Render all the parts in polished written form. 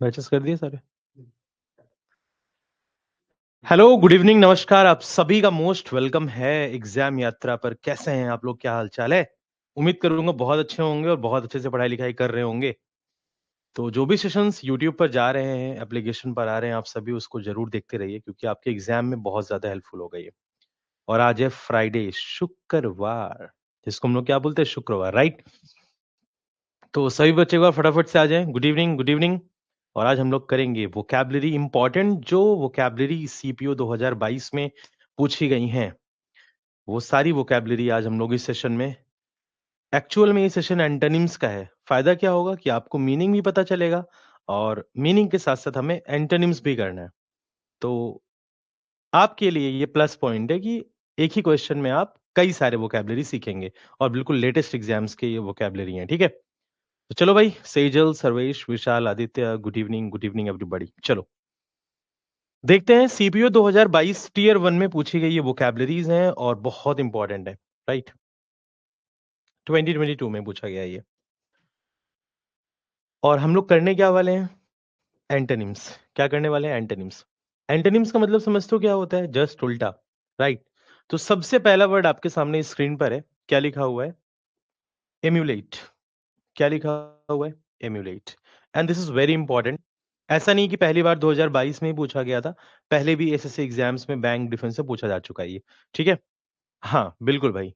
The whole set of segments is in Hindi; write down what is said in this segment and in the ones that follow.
बैचेस कर दिए सारे। हेलो, गुड इवनिंग, नमस्कार। आप सभी का मोस्ट वेलकम है एग्जाम यात्रा पर। कैसे हैं आप लोग? क्या हालचाल है? उम्मीद करूंगा बहुत अच्छे होंगे और बहुत अच्छे से पढ़ाई लिखाई कर रहे होंगे। तो जो भी सेशंस यूट्यूब पर जा रहे हैं, एप्लीकेशन पर आ रहे हैं, आप सभी उसको जरूर देखते रहिए क्योंकि आपके एग्जाम में बहुत ज्यादा हेल्पफुल होगा ये। और आज है फ्राइडे, शुक्रवार, जिसको हम लोग क्या बोलते हैं, शुक्रवार, राइट? तो सभी बच्चे को फटाफट से आ जाएं। Good evening, good evening. और आज हम लोग करेंगे वोकैबुलरी इंपॉर्टेंट, जो वोकैबुलरी सीपीओ 2022 में पूछी गई हैं। वो सारी वोकैबुलरी आज हम लोग इस सेशन में, एक्चुअल में ये सेशन एंटोनिम्स का है। फायदा क्या होगा कि आपको मीनिंग भी पता चलेगा और मीनिंग के साथ साथ हमें एंटोनिम्स भी करना है। तो आपके लिए ये प्लस पॉइंट है कि एक ही क्वेश्चन में आप कई सारे वोकैबुलरी सीखेंगे और बिल्कुल लेटेस्ट एग्जाम्स के ये वोकैबुलरी हैं। ठीक है, तो चलो भाई, सेजल, सर्वेश, विशाल, आदित्य, गुड इवनिंग एवरीबॉडी। चलो देखते हैं। सीपीओ 2022 टीयर 1 में पूछी गई ये वोकैबुलरीज हैं और बहुत इंपॉर्टेंट है, राइट? 2022 में पूछा गया ये। और हम लोग करने क्या वाले हैं? एंटोनिम्स। क्या करने वाले हैं? एंटोनिम्स। एंटोनिम्स का मतलब समझते हो क्या होता है? जस्ट उल्टा, राइट? तो सबसे पहला वर्ड आपके सामने स्क्रीन पर है। क्या लिखा हुआ है? एम्यूलेट। क्या लिखा हुआ है? Emulate. And this is very important. ऐसा नहीं कि पहली बार 2022 में ही पूछा गया था, पहले भी एसएससी एग्जाम्स में बैंक डिफेंस से पूछा जा चुका है ये। ठीक है, हाँ बिल्कुल भाई।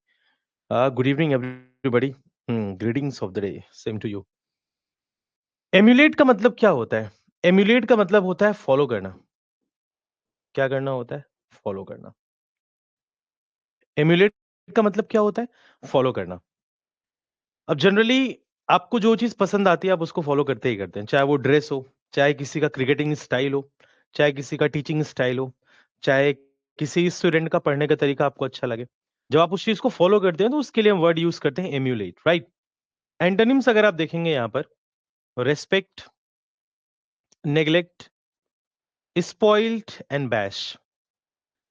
Good evening everybody. Greetings of the day, same to you. Emulate का मतलब क्या होता है? एम्यूलेट का मतलब होता है फॉलो करना। क्या करना होता है? फॉलो करना। एम्यूलेट का मतलब क्या होता है? फॉलो करना। अब जनरली आपको जो चीज पसंद आती है आप उसको फॉलो करते ही करते हैं, चाहे वो ड्रेस हो, चाहे किसी का क्रिकेटिंग स्टाइल हो, चाहे किसी का टीचिंग स्टाइल हो, चाहे किसी स्टूडेंट का पढ़ने का तरीका आपको अच्छा लगे। जब आप उस चीज को फॉलो करते हैं तो उसके लिए हम वर्ड यूज करते हैं एम्यूलेट, राइट? एंटोनिम्स अगर आप देखेंगे यहाँ पर, respect, neglect, spoiled and bash.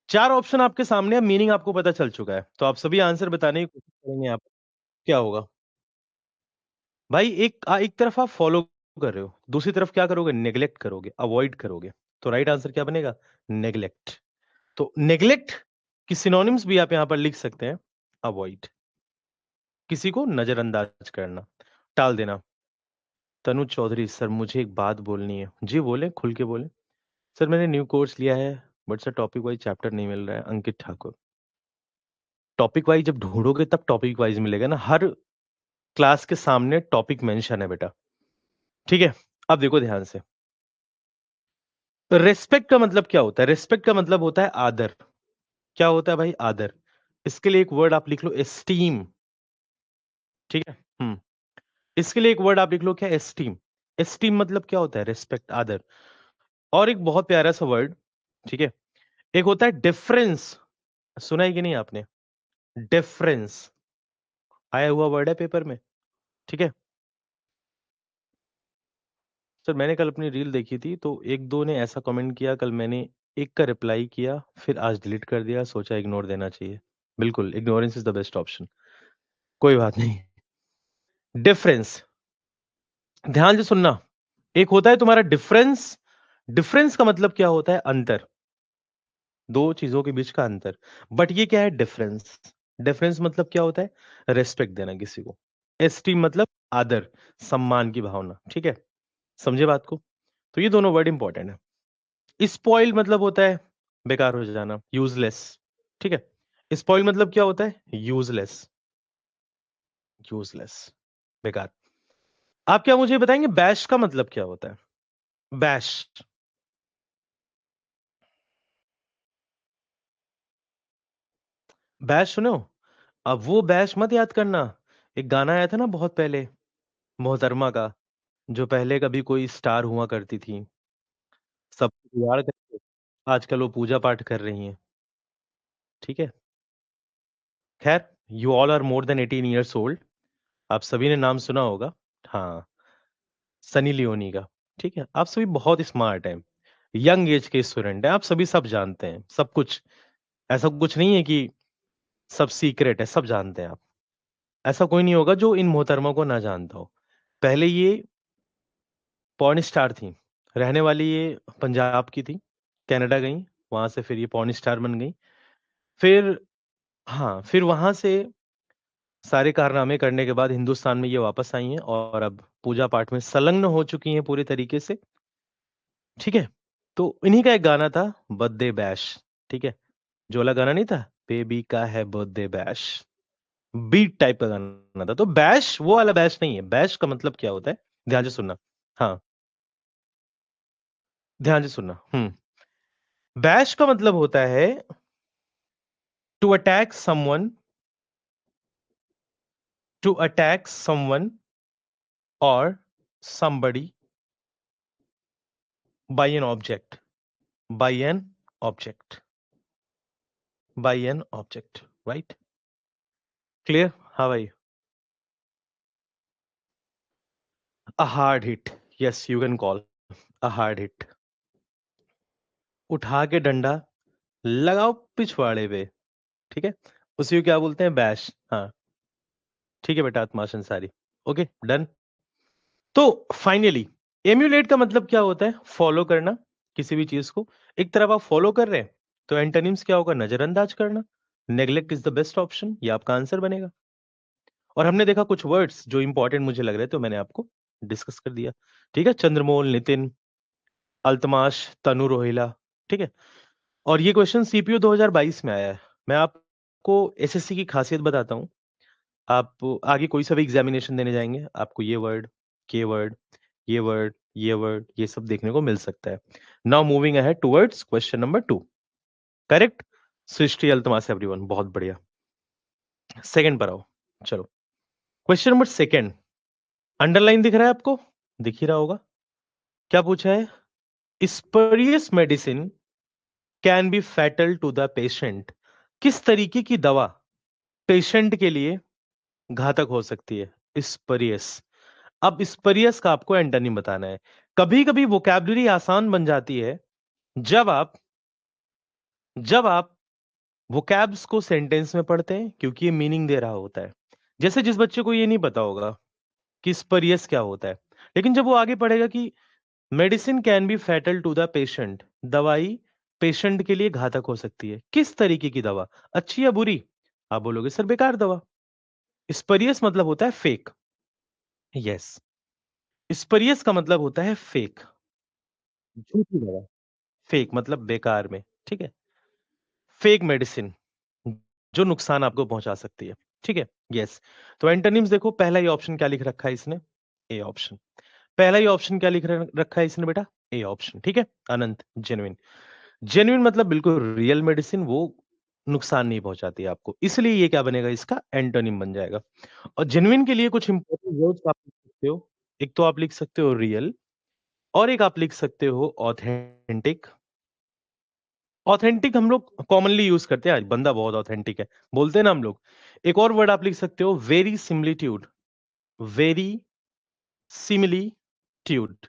चार ऑप्शन आपके सामने है, मीनिंग आपको पता चल चुका है, तो आप सभी आंसर बताने की कोशिश करेंगे यहाँ पर। क्या होगा भाई? एक तरफ आप फॉलो कर रहे हो, दूसरी तरफ क्या करोगे? नेग्लेक्ट करोगे, अवॉइड करोगे। तो राइट आंसर क्या बनेगा? नेग्लेक्ट। तो नेग्लेक्ट की सिनोनिम्स भी आप यहां पर लिख सकते हैं। अवॉइड, किसी को नजरअंदाज करना, टाल देना। तनु चौधरी, सर मुझे एक बात बोलनी है। जी बोले, खुल के बोले। सर मैंने न्यू कोर्स लिया है but sir topic wise chapter नहीं मिल रहा है। अंकित ठाकुर, टॉपिक वाइज जब ढूंढोगे तब टॉपिक वाइज मिलेगा ना। हर क्लास के सामने टॉपिक मेंशन है बेटा। ठीक है, अब देखो ध्यान से। रेस्पेक्ट का मतलब क्या होता है? रेस्पेक्ट का मतलब होता है आदर। क्या होता है भाई? आदर। इसके लिए एक वर्ड आप लिख लो, एस्टीम। ठीक है, इसके लिए एक वर्ड आप लिख लो, क्या? एस्टीम। एस्टीम मतलब क्या होता है? रेस्पेक्ट, आदर। और एक बहुत प्यारा सा वर्ड, ठीक है, एक होता है डिफरेंस। सुना है कि नहीं आपने? डिफरेंस आया हुआ वर्ड है पेपर में। ठीक है सर, मैंने कल अपनी रील देखी थी तो एक दो ने ऐसा कमेंट किया, कल मैंने एक का रिप्लाई किया, फिर आज डिलीट कर दिया, सोचा इग्नोर देना चाहिए। बिल्कुल, ignorance is the best option. कोई बात नहीं। डिफरेंस, ध्यान से सुनना। एक होता है तुम्हारा डिफरेंस। डिफरेंस का मतलब क्या होता है? अंतर, दो चीजों के बीच का अंतर। बट ये क्या है? डिफरेंस। डिफरेंस मतलब क्या होता है? रेस्पेक्ट देना किसी को। एस्टीम मतलब आदर, सम्मान की भावना। ठीक है, समझे बात को? तो ये दोनों वर्ड इंपॉर्टेंट है। स्पॉइल मतलब होता है बेकार हो जाना, यूजलेस। ठीक है, स्पॉइल मतलब क्या होता है? यूजलेस। यूजलेस, बेकार। आप क्या मुझे बताएंगे बैश का मतलब क्या होता है? बैश, बैश सुनो। अब वो बैश मत याद करना। एक गाना आया था ना बहुत पहले, मोहतरमा का, जो पहले कभी कोई स्टार हुआ करती थी, सब बिगाड़ करके आजकल वो पूजा पाठ कर रही हैं। ठीक है, खैर, you all are more than 18 years old. आप सभी ने नाम सुना होगा। हाँ, सनी लियोनी का। ठीक है, आप सभी बहुत स्मार्ट हैं, यंग एज के स्टूडेंट हैं, आप सभी सब जानते हैं सब कुछ। ऐसा कुछ नहीं है कि सब सीक्रेट है, सब जानते हैं आप। ऐसा कोई नहीं होगा जो इन मोहतरमा को ना जानता हो। पहले ये पॉर्न स्टार थी, रहने वाली ये पंजाब की थी, कनाडा गईं, वहाँ से फिर ये पॉर्न स्टार बन गईं। फिर हाँ, फिर वहाँ से सारे कारनामे करने के बाद हिंदुस्तान में ये वापस आई हैं और अब पूजा-पाठ में संलग्न हो चुकी हैं पूरे तरीके से, ठीक है? तो इन्हीं का एक गाना था बर्थडे बैश, ठीक है? जो वाला गाना नहीं था, बेबी का है बर्थडे बैश, बीट टाइप का गाना था। तो बैश वो वाला बैश नहीं है, बैश का मतलब क्या होता है? ध्यान से सुनना। हाँ, ध्यान से सुनना। बैश का मतलब होता है to attack someone to attack someone और somebody by an object, by an object, by an object, right? Clear? How are you? A hard hit. Yes, you can call a hard hit. उठा के डंडा लगाओ पिछवाड़े पे, ठीक है? उसी को क्या बोलते हैं? बैश। हाँ, ठीक है बेटा आत्मा संसारी। Okay, done. तो फाइनली एम्यूलेट का मतलब क्या होता है? फॉलो करना किसी भी चीज को। एक तरफ आप फॉलो कर रहे हैं तो एंटोनिम्स क्या होगा? नजरअंदाज करना। Neglect is the best option, ये आपका आंसर बनेगा। और हमने देखा कुछ वर्ड्स जो इंपॉर्टेंट मुझे लग रहे थे तो मैंने आपको डिस्कस कर दिया। ठीक है, चंद्रमोल, नितिन, अल्तमाश, तनु रोहिला। ठीक है, और ये क्वेश्चन सीपीयू 2022 में आया है। मैं आपको एसएससी की खासियत बताता हूँ। आप आगे कोई सा भी एग्जामिनेशन देने जाएंगे, आपको ये वर्ड, के वर्ड, ये वर्ड, ये वर्ड, ये सब देखने को मिल सकता है। Now moving ahead towards question number 2। Correct? Srishti, Altamas, everyone, बहुत बढ़िया। सेकंड पर आओ। चलो, क्वेश्चन नंबर सेकंड। अंडरलाइन दिख रहा है आपको? दिख ही रहा होगा। क्या पूछा है? Spurious medicine can be fatal to the patient. किस तरीके की दवा पेशेंट के लिए घातक हो सकती है? स्परियस। अब स्परियस का आपको एंटोनिम बताना है। कभी कभी वोकैबुलरी आसान बन जाती है जब आप वोकैब्स को सेंटेंस में पढ़ते हैं, क्योंकि ये मीनिंग दे रहा होता है। जैसे जिस बच्चे को ये नहीं पता होगा कि स्परियस क्या होता है, लेकिन जब वो आगे पढ़ेगा कि medicine can be fatal to the patient, दवाई पेशेंट के लिए घातक हो सकती है। किस तरीके की दवा? अच्छी या बुरी? आप बोलोगे सर बेकार दवा। स्परियस मतलब होता है फेक। यस, स्परियस का मतलब होता है फेक, झूठी दवा। फेक मतलब बेकार में, ठीक है? फेक मेडिसिन जो नुकसान आपको पहुंचा सकती है, ठीक है? यस। तो एंटोनिम्स देखो, पहला ही ऑप्शन क्या लिख रखा है इसने? A option. पहला ही ऑप्शन क्या लिख रखा है इसने बेटा? ए ऑप्शन, ठीक है? अनंत, जेन्युइन। जेन्युइन मतलब बिल्कुल रियल मेडिसिन, वो नुकसान नहीं पहुंचाती है आपको, इसलिए ये क्या बनेगा? इसका एंटोनिम बन जाएगा। और जेन्युइन के लिए कुछ इंपॉर्टेंट वर्ड्स आप लिख सकते हो। एक तो आप लिख सकते हो रियल, और एक आप लिख सकते हो ऑथेंटिक। ऑथेंटिक हम लोग कॉमनली यूज करते हैं, आज बंदा बहुत ऑथेंटिक है बोलते हैं ना हम लोग। एक और वर्ड आप लिख सकते हो, very similitude. Very similitude.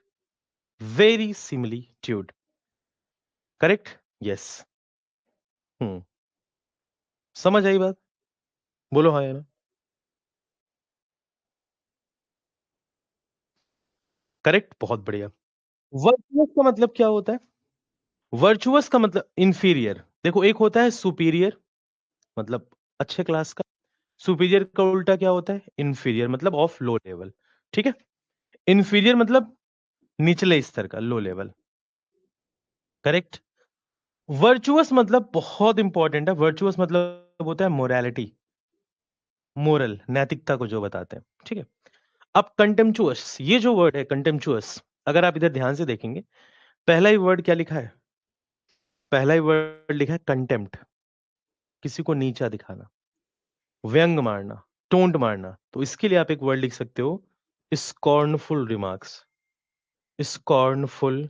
Very similitude. Correct? Yes. Hmm, समझ आई बात? बोलो हाँ या ना। करेक्ट, बहुत बढ़िया। वर्चुअस का मतलब क्या होता है? वर्चुअस का मतलब इंफीरियर। देखो, एक होता है सुपीरियर, मतलब अच्छे क्लास का। सुपीरियर का उल्टा क्या होता है? इंफीरियर, मतलब ऑफ लो लेवल। ठीक है? इंफीरियर मतलब निचले स्तर का, लो लेवल। करेक्ट? वर्चुअस मतलब बहुत इंपॉर्टेंट है। वर्चुअस मतलब होता है मोरालिटी, मोरल, नैतिकता को जो बताते हैं। ठीक है? अब कंटेम्पचुअस, ये जो वर्ड है कंटेम्पचुअस, अगर आप इधर ध्यान से देखेंगे, पहला ही वर्ड क्या लिखा है? पहला ही वर्ड लिखा है कंटेम्प्ट, किसी को नीचा दिखाना, व्यंग मारना, टोंट मारना। तो इसके लिए आप एक वर्ड लिख सकते हो, स्कॉर्नफुल रिमार्क्स। स्कॉर्नफुल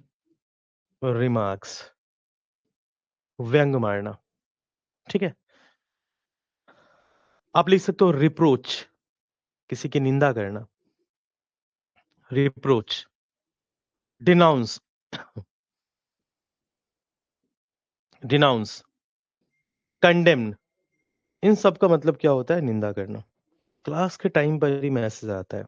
रिमार्क्स, व्यंग मारना। ठीक है? आप लिख सकते हो रिप्रोच, किसी की निंदा करना, रिप्रोच। डिनाउंस, डिनाउंस, कंडेम्न, इन सब का मतलब क्या होता है? निंदा करना। क्लास के टाइम पर ही मैसेज आता है।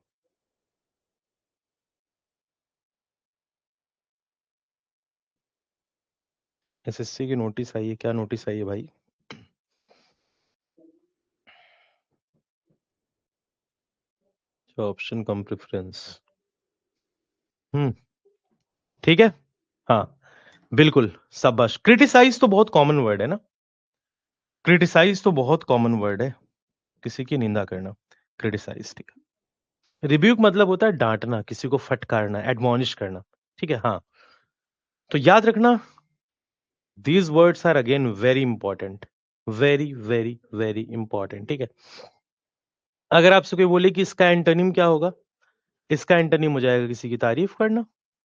एसएससी की नोटिस आई है, क्या नोटिस आई है भाई? ऑप्शन कम प्रेफरेंस। ठीक है। हाँ, बिल्कुल, शाबाश। क्रिटिसाइज तो बहुत कॉमन वर्ड है ना, क्रिटिसाइज तो बहुत कॉमन वर्ड है, किसी की निंदा करना, क्रिटिसाइज, ठीक है। रिब्यूक मतलब होता है डांटना, किसी को फटकारना, एडमोनिश करना, ठीक है। हाँ, तो याद रखना, these words are again very important, very very very important, ठीक है। अगर आपसे कोई बोले कि इसका एंटोनिम क्या होगा, इसका एंटोनिम हो जाएगा किसी की तारीफ करना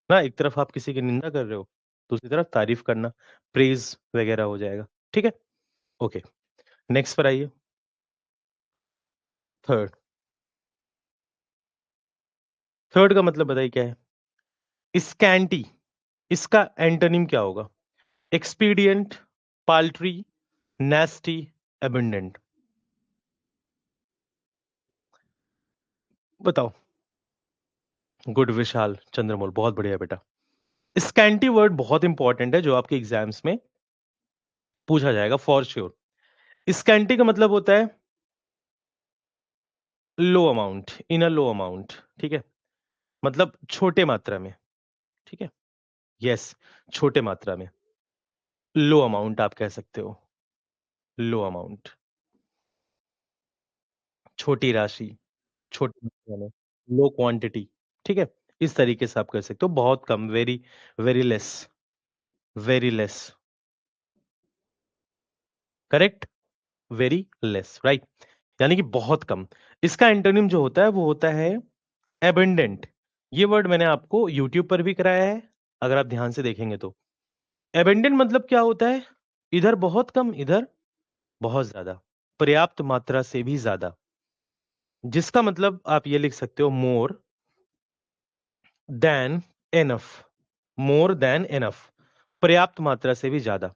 ना। एक तरफ आप किसी की निंदा कर रहे हो, दूसरी तरफ तारीफ करना, प्रेज वगैरह हो जाएगा, ठीक है। ओके, नेक्स्ट पर आइए। थर्ड, थर्ड का मतलब बताइए क्या है? स्कैंटी, इसका एंटोनिम क्या होगा? Expedient, पाल्ट्री, नेस्टी, abundant. बताओ। गुड विशाल चंद्रमोल, बहुत बढ़िया बेटा। स्कैंटी वर्ड बहुत इंपॉर्टेंट है, जो आपके एग्जाम्स में पूछा जाएगा फॉर श्योर। स्कैंटी का मतलब होता है लो अमाउंट, इन अ लो अमाउंट, ठीक है। मतलब छोटे मात्रा में, ठीक है। यस, छोटे मात्रा में, लो अमाउंट आप कह सकते हो, लो अमाउंट, छोटी राशि, छोटी मात्रा में, लो क्वांटिटी, ठीक है। इस तरीके से आप कह सकते हो, बहुत कम, very very less, very less, correct, very less, right, यानी कि बहुत कम। इसका एंटोनिम जो होता है वो होता है एबंडेंट। ये वर्ड मैंने आपको यूट्यूब पर भी कराया है, अगर आप ध्यान से देखेंगे तो। एबंडेंट मतलब क्या होता है? इधर बहुत कम, इधर बहुत ज्यादा, पर्याप्त मात्रा से भी ज्यादा। जिसका मतलब आप ये लिख सकते हो, more than enough, more than enough, पर्याप्त मात्रा से भी ज्यादा।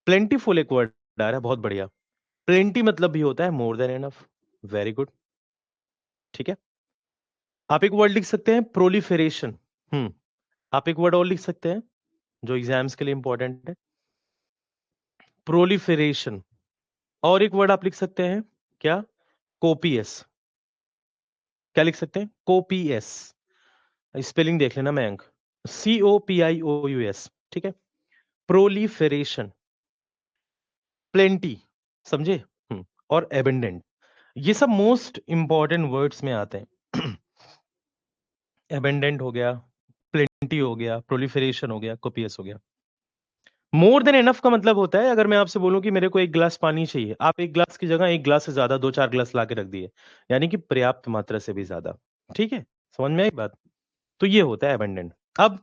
प्लेंटीफुल एक वर्ड आ रहा है, बहुत बढ़िया। प्लेंटी मतलब भी होता है more than enough, very good, ठीक है। आप एक वर्ड लिख सकते हैं, प्रोलिफेरेशन। आप एक वर्ड और लिख सकते हैं जो एग्जाम्स के लिए इंपॉर्टेंट है, प्रोलिफेरेशन। और एक वर्ड आप लिख सकते हैं, क्या? कोपीएस। क्या लिख सकते हैं? कोपीएस। स्पेलिंग देख लेना मयंक, COPIOUS, ठीक है। प्रोलिफेरेशन, प्लेंटी, समझे? और एबंडेंट, ये सब मोस्ट इंपॉर्टेंट वर्ड्स में आते हैं। एबंडेंट हो गया, प्लेंटी हो गया, प्रोलिफेरेशन हो गया, कोपियस हो गया। मोर देन एनफ का मतलब होता है, अगर मैं आपसे बोलूं कि मेरे को एक गिलास पानी चाहिए, आप एक गिलास की जगह एक गिलास से ज्यादा 2-4 गिलास ला के रख दिए, यानी कि पर्याप्त मात्रा से भी ज्यादा, ठीक है। समझ में आई बात? तो ये होता है एबंडेंट। अब,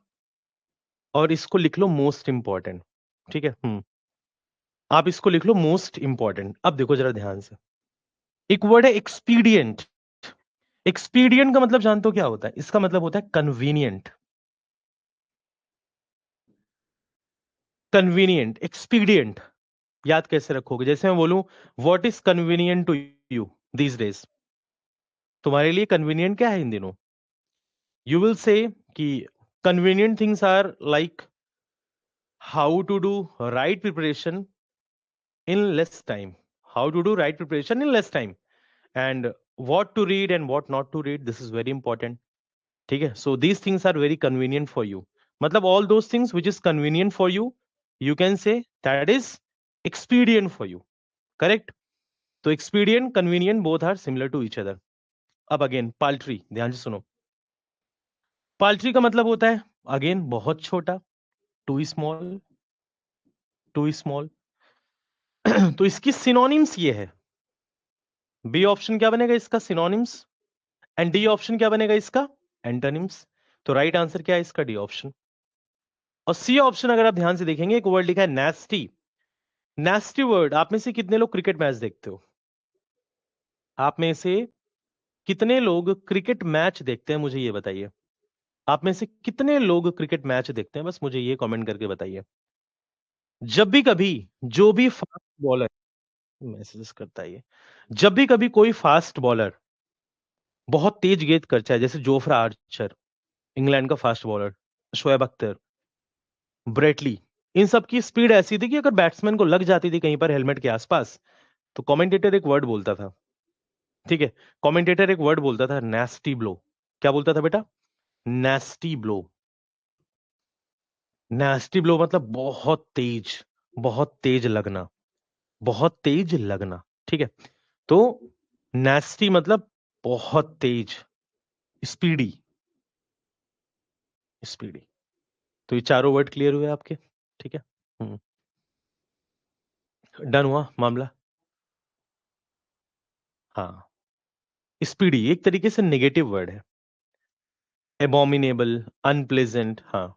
और इसको लिख लो मोस्ट इंपॉर्टेंट, ठीक है। आप इसको लिख लो मोस्ट इंपॉर्टेंट। अब देखो जरा ध्यान से, एक वर्ड है एक्सपीडियंट। एक्सपीडियंट का मतलब जानते हो क्या होता है? इसका मतलब होता है कन्वीनियंट, कन्वीनियंट, एक्सपीडियंट। याद कैसे रखोगे? जैसे मैं बोलूं, what is convenient to you these days, तुम्हारे लिए कन्वीनियंट क्या है इन दिनों? यू विल से कि convenient things are like how to do right preparation in less time, how to do right preparation in less time, and what to read and what not to read, this is very important, ठीक है। so these things are very convenient for you, मतलब all those things which is convenient for you, you can say that is expedient for you, correct। तो expedient, convenient, both are similar to each other। अब अगेन पाल्ट्री, ध्यान से सुनो। पाल्ट्री का मतलब होता है अगेन बहुत छोटा, टू स्मॉल, टू स्मॉल। तो इसकी सिनोनिम्स ये है, बी ऑप्शन क्या बनेगा इसका? सिनोनिम्स। एंड डी ऑप्शन क्या बनेगा इसका? एंटोनिम्स। तो राइट आंसर क्या है इसका? D option. और सी ऑप्शन अगर आप ध्यान से देखेंगे, एक वर्ड लिखा है नेस्टी। नेस्टी वर्ड, आप में से कितने लोग क्रिकेट मैच देखते हो? आप में से कितने लोग क्रिकेट मैच देखते हैं, मुझे ये बताइए। आप में से कितने लोग क्रिकेट मैच देखते हैं, बस मुझे ये कमेंट करके बताइए। जब भी कभी, जो भी फास्ट बॉलर, मैसेज करता है ये, जब भी कभी कोई फास्ट बॉलर बहुत तेज गेंद करता है, जैसे जोफ्रा आर्चर, इंग्लैंड का fast bowler, Shoaib Akhtar, Brett Lee, इन सब की स्पीड ऐसी थी कि अगर बैट्समैन को लग जाती थी कहीं पर हेलमेट के आसपास, तो कमेंटेटर एक वर्ड बोलता था, ठीक है, कमेंटेटर एक वर्ड बोलता था, नेस्टी ब्लो। क्या बोलता था बेटा? नेस्टी ब्लो। नेस्टी ब्लो मतलब बहुत तेज लगना, बहुत तेज लगना, ठीक है। तो नेस्टी मतलब बहुत तेज, स्पीडी, स्पीडी। तो ये चारों वर्ड क्लियर हुए आपके, ठीक है। डन हुआ मामला। हाँ, स्पीडी एक तरीके से नेगेटिव वर्ड है। एबोमिनेबल, अनप्लेजेंट, हाँ।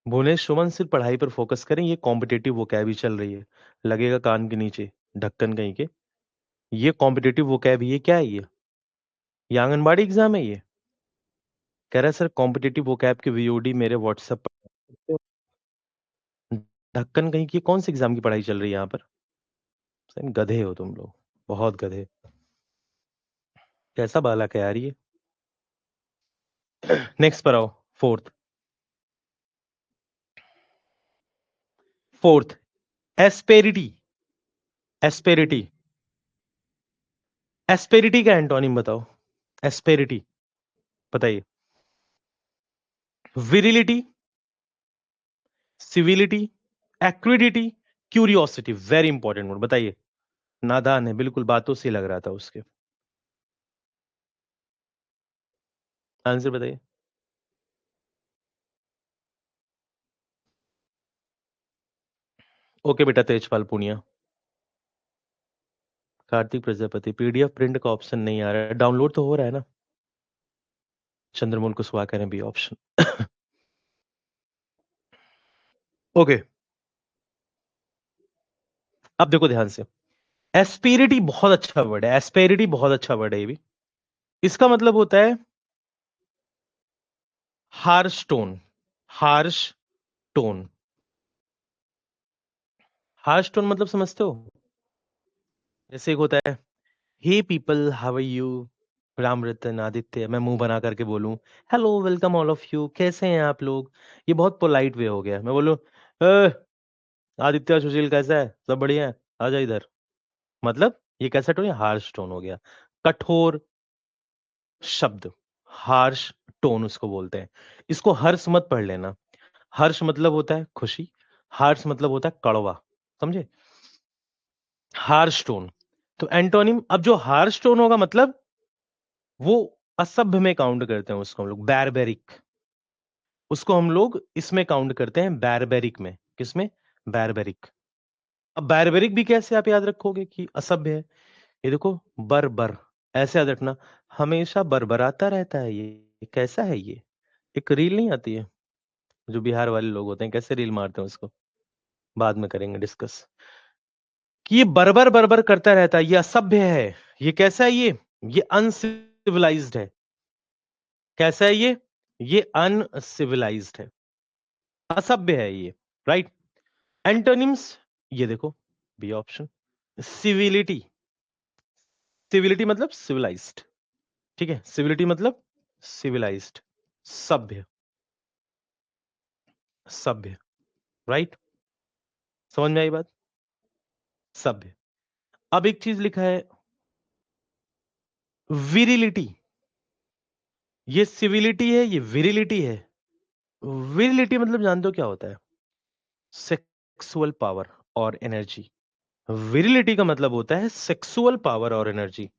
भुवनेश सुमन सिर्फ पढ़ाई पर फोकस करें, ये कॉम्पिटेटिव वोकैब ही चल रही है, लगेगा कान के नीचे ढक्कन कहीं के। ये कॉम्पिटेटिव वोकैब, ये क्या है ये आंगनबाड़ी एग्जाम है ये? कह रहा है सर कॉम्पिटेटिव वोकैब के वीओडी मेरे व्हाट्सएप पर। ढक्कन कहीं की कौन सी एग्जाम की पढ़ाई चल रही है यहाँ पर? सर गधे हो तुम लोग, बहुत गधे। कैसा बालक है यार ये। नेक्स्ट पर आओ। Fourth, fourth, asperity. Asperity, asperity का एंटोनिम बताओ। एस्पेरिटी बताइए। Virility, civility, acridity, curiosity. Very important word, बताइए। नादान है बिल्कुल, बातों से लग रहा था उसके। आंसर बताइए। ओके बेटा, तेजपाल पूनिया। कार्तिक प्रजापति, पीडीएफ प्रिंट का ऑप्शन नहीं आ रहा है, डाउनलोड तो हो रहा है ना? चंद्रमोल कुशवाहा कह रहे हैं बी ऑप्शन। ओके, अब देखो ध्यान से। एस्पेरिटी बहुत अच्छा वर्ड है, एस्पेरिटी बहुत अच्छा वर्ड है ये भी। इसका मतलब होता है harsh tone, harsh tone. Harsh tone मतलब समझते हो? जैसे एक होता है, hey people how are you, Ram Ratan Aditya, मैं मुंह बना करके बोलूं hello welcome all of you, कैसे हैं आप लोग। ये बहुत पोलाइट वे हो गया। मैं बोलूं "ए, आदित्य सुशील कैसा है, सब बढ़िया है, आ जा इधर"। मतलब ये कैसा टोन है? हार्श टोन हो गया, कठोर शब्द, हार्श टोन उसको बोलते हैं। इसको हर्ष मत पढ़ लेना। हर्ष मतलब होता है खुशी, हार्श मतलब होता है कड़वा, समझे? Harsh tone. तो एंटोनिम, अब जो हार्श टोन होगा मतलब वो असभ्य में काउंट करते हैं उसको हम लोग, बैरबेरिक। उसको हम लोग इसमें काउंट करते हैं, बैरबेरिक में। किसमें? बैरबेरिक। अब बैरबेरिक भी कैसे आप याद रखोगे कि असभ्य है? ये देखो, बर्बर, ऐसे याद रखना, हमेशा बरबराता रहता है ये कैसा है ये? एक रील नहीं आती है, जो बिहार वाले लोग होते हैं कैसे रील मारते हैं उसको, बाद में करेंगे डिस्कस। कि ये बर्बर बर्बर करता रहता है, ये असभ्य है। ये कैसा है ये अनसिविलाइज्ड है। कैसा है ये अनसिविलाइज्ड है, असभ्य है ये, राइट। एंटोनिम्स, ये देखो, बी ऑप्शन। सिविलिटी, सिविलिटी मतलब सिविलाइज्ड, ठीक है, सिविलिटी मतलब सिविलाइज्ड, सभ्य, सभ्य, राइट। समझ में आई बात? सभ्य। अब एक चीज लिखा है, विरिलिटी। ये सिविलिटी है, ये विरिलिटी है। विरिलिटी मतलब जानते हो क्या होता है? सेक्सुअल पावर और एनर्जी। विरिलिटी का मतलब होता है सेक्सुअल पावर और एनर्जी,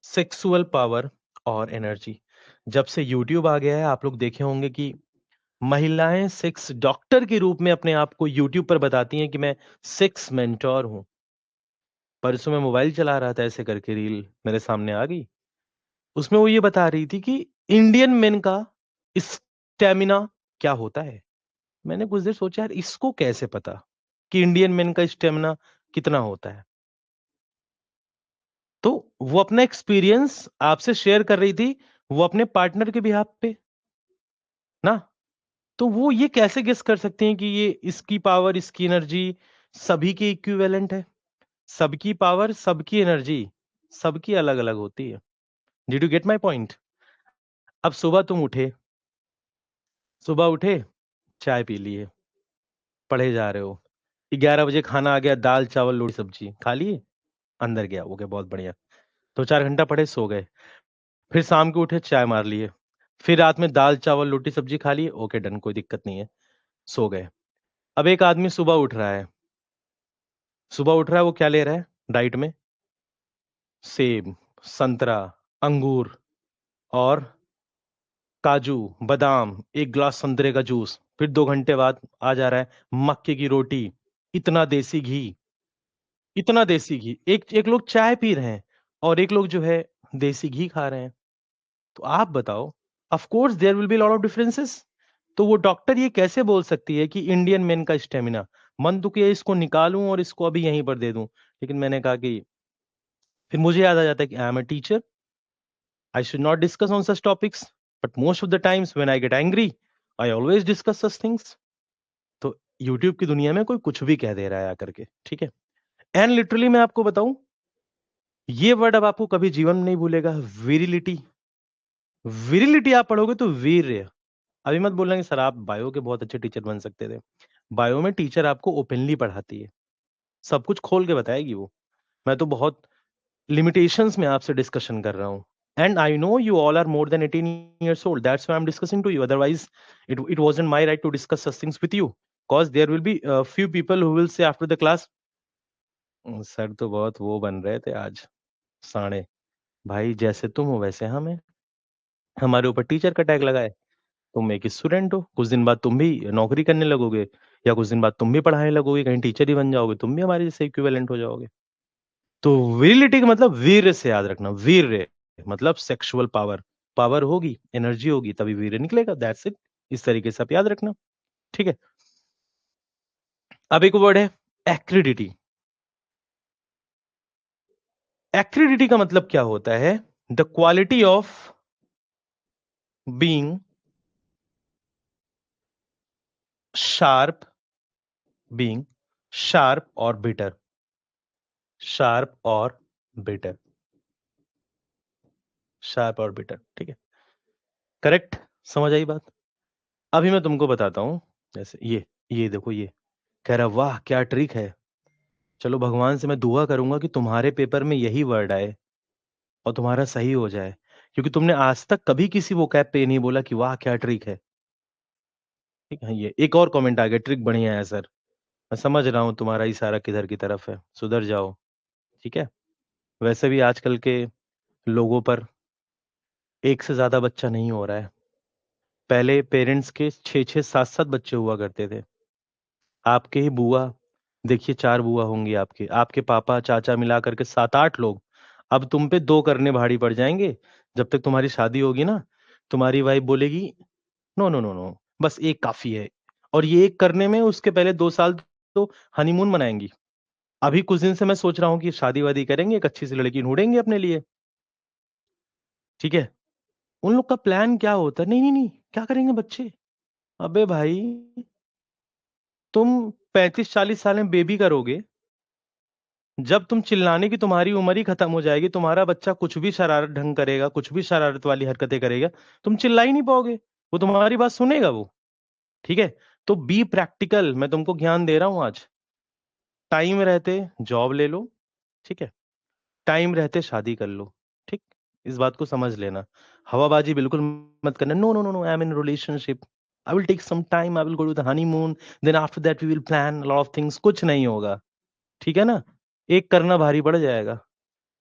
सेक्सुअल पावर और एनर्जी। जब से यूट्यूब आ गया है, आप लोग देखे होंगे कि महिलाएं सेक्स डॉक्टर के रूप में अपने आप को यूट्यूब पर बताती हैं कि मैं सेक्स मेंटोर हूं। परसों मैं मोबाइल चला रहा था, ऐसे करके रील मेरे सामने आ गई। उसमें वो ये बता रही थी कि इंडियन मेन का स्टेमिना क्या होता है। मैंने कुछ देर सोचा यार इसको कैसे पता कि इंडियन मेन का स्टेमिना कितना होता है। तो वो अपना एक्सपीरियंस आपसे शेयर कर रही थी, वो अपने पार्टनर के बिहाफ पे ना। तो वो ये कैसे गेस कर सकते हैं कि ये इसकी पावर, इसकी एनर्जी सभी की इक्विवेलेंट है? सबकी पावर, सबकी एनर्जी, सबकी अलग अलग होती है। Did you get my point? अब सुबह तुम उठे, सुबह उठे, चाय पी लिए, पढ़े जा रहे हो, 11 बजे खाना आ गया, दाल चावल रोटी सब्जी खा लिए, अंदर गया, ओके बहुत बढ़िया, 2-4 घंटा पढ़े, सो गए, फिर शाम को उठे, चाय मार लिए, फिर रात में दाल चावल रोटी सब्जी खा लिए, ओके डन, कोई दिक्कत नहीं है, सो गए। अब एक आदमी सुबह उठ रहा है, वो क्या ले रहा है डाइट में? सेब, संतरा, अंगूर और काजू, बादाम, एक ग्लास संतरे का जूस, फिर 2 घंटे बाद आ जा रहा है मक्के की रोटी, इतना देसी घी, इतना देसी घी, एक एक लोग चाय पी रहे हैं और एक लोग जो है देसी घी खा रहे हैं। तो आप बताओ, of course there will be lot of differences. तो वो डॉक्टर ये कैसे बोल सकती है कि इंडियन मेन का स्टेमिना, मन तो किया इसको निकालूं और इसको अभी यहीं पर दे दूं, लेकिन मैंने कहा कि फिर मुझे याद आ जाता है कि I am a teacher, I should not discuss on such topics, but most of the times when I get angry I always discuss such things. तो यूट्यूब की दुनिया में कोई कुछ भी कह दे रहा है आकर के, ठीक है। एंड लिटरली मैं आपको बताऊं, ये वर्ड अब आपको कभी जीवन में नहीं भूलेगा, विरिलिटी। विरिलिटी आप पढ़ोगे तो वीर्य, अभी मत बोलना कि सर आप बायो के बहुत अच्छे टीचर बन सकते थे। बायो में टीचर आपको ओपनली पढ़ाती है, सब कुछ खोल के बताएगी वो। मैं तो बहुत लिमिटेशंस में आपसे डिस्कशन कर रहा हूँ। And I know you all are more than 18 years old, that's why I am discussing to you, otherwise it wasn't my right to discuss such things with you, cause there will be few people who will say after the class, sir तो बहुत वो बन रहे थे आज, साणे। भाई जैसे तुम हो वैसे हम हैं, हमारे ऊपर टीचर का टैग लगाए, तुम एक स्टूडेंट हो, कुछ दिन बाद तुम भी नौकरी करने लगोगे, या कुछ दिन बाद तुम भी पढ़ाने लगोगे, कहीं टीचर ही बन जाओगे, तुम भी हमारे जैसे इक्विवेलेंट हो जाओगे। तो विरिलिटी का मतलब वीर से याद रखना, वीर मतलब सेक्सुअल पावर, पावर होगी, एनर्जी होगी, तभी वीर निकलेगा, दैट्स इट। इस तरीके से आप याद रखना, ठीक है। अब एक वर्ड है एक्रिडिटी। एक्रिडिटी का मतलब क्या होता है? The quality of being sharp, being sharp और बिटर, शार्प और बिटर, शार्प और बिटर, ठीक है, करेक्ट। समझ आई बात? अभी मैं तुमको बताता हूं, जैसे ये देखो, ये कह रहा वाह क्या ट्रिक है, चलो भगवान से मैं दुआ करूंगा कि तुम्हारे पेपर में यही वर्ड आए और तुम्हारा सही हो जाए, क्योंकि तुमने आज तक कभी किसी वोकैब पे नहीं बोला कि वाह क्या ट्रिक है। ठीक है, ये एक और कमेंट आ गया, ट्रिक बढ़िया है सर। मैं समझ रहा हूँ तुम्हारा इशारा किधर की तरफ है, सुधर जाओ, ठीक है। वैसे भी आजकल के लोगों पर एक से ज्यादा बच्चा नहीं हो रहा है, पहले पेरेंट्स के 6-6 7-7 बच्चे हुआ करते थे। आपके ही बुआ, देखिए 4 बुआ होंगी आपके, आपके पापा चाचा मिला करके 7-8 लोग। अब तुम पे 2 करने भारी पड़ जाएंगे। जब तक तुम्हारी शादी होगी ना, तुम्हारी वाइफ बोलेगी नो नो नो नो, बस एक काफी है, और ये एक करने में उसके पहले 2 साल तो हनीमून मनाएंगी। अभी कुछ दिन से मैं सोच रहा हूँ कि शादी वादी करेंगे, एक अच्छी सी लड़की ढूंढेंगे अपने लिए, ठीक है। उन लोग का प्लान क्या होता है, नहीं नहीं नहीं, क्या करेंगे बच्चे? अबे भाई, तुम 35-40 साल में बेबी करोगे, जब तुम चिल्लाने की तुम्हारी उम्र ही खत्म हो जाएगी, तुम्हारा बच्चा कुछ भी शरारत ढंग करेगा, कुछ भी शरारत वाली हरकतें करेगा, तुम चिल्ला ही नहीं पाओगे, वो तुम्हारी बात सुनेगा वो, ठीक है। तो बी प्रैक्टिकल, मैं तुमको ज्ञान दे रहा हूं आज। टाइम रहते जॉब ले लो, ठीक है, टाइम रहते शादी कर लो, ठीक। इस बात को समझ लेना, हवाबाजी बिल्कुल मत करना, no no no no, I am in relationship, I will take some time, I will go to the honeymoon, then after that we will plan lot of things, कुछ नहीं होगा, ठीक है ना। एक करना भारी पड़ जाएगा,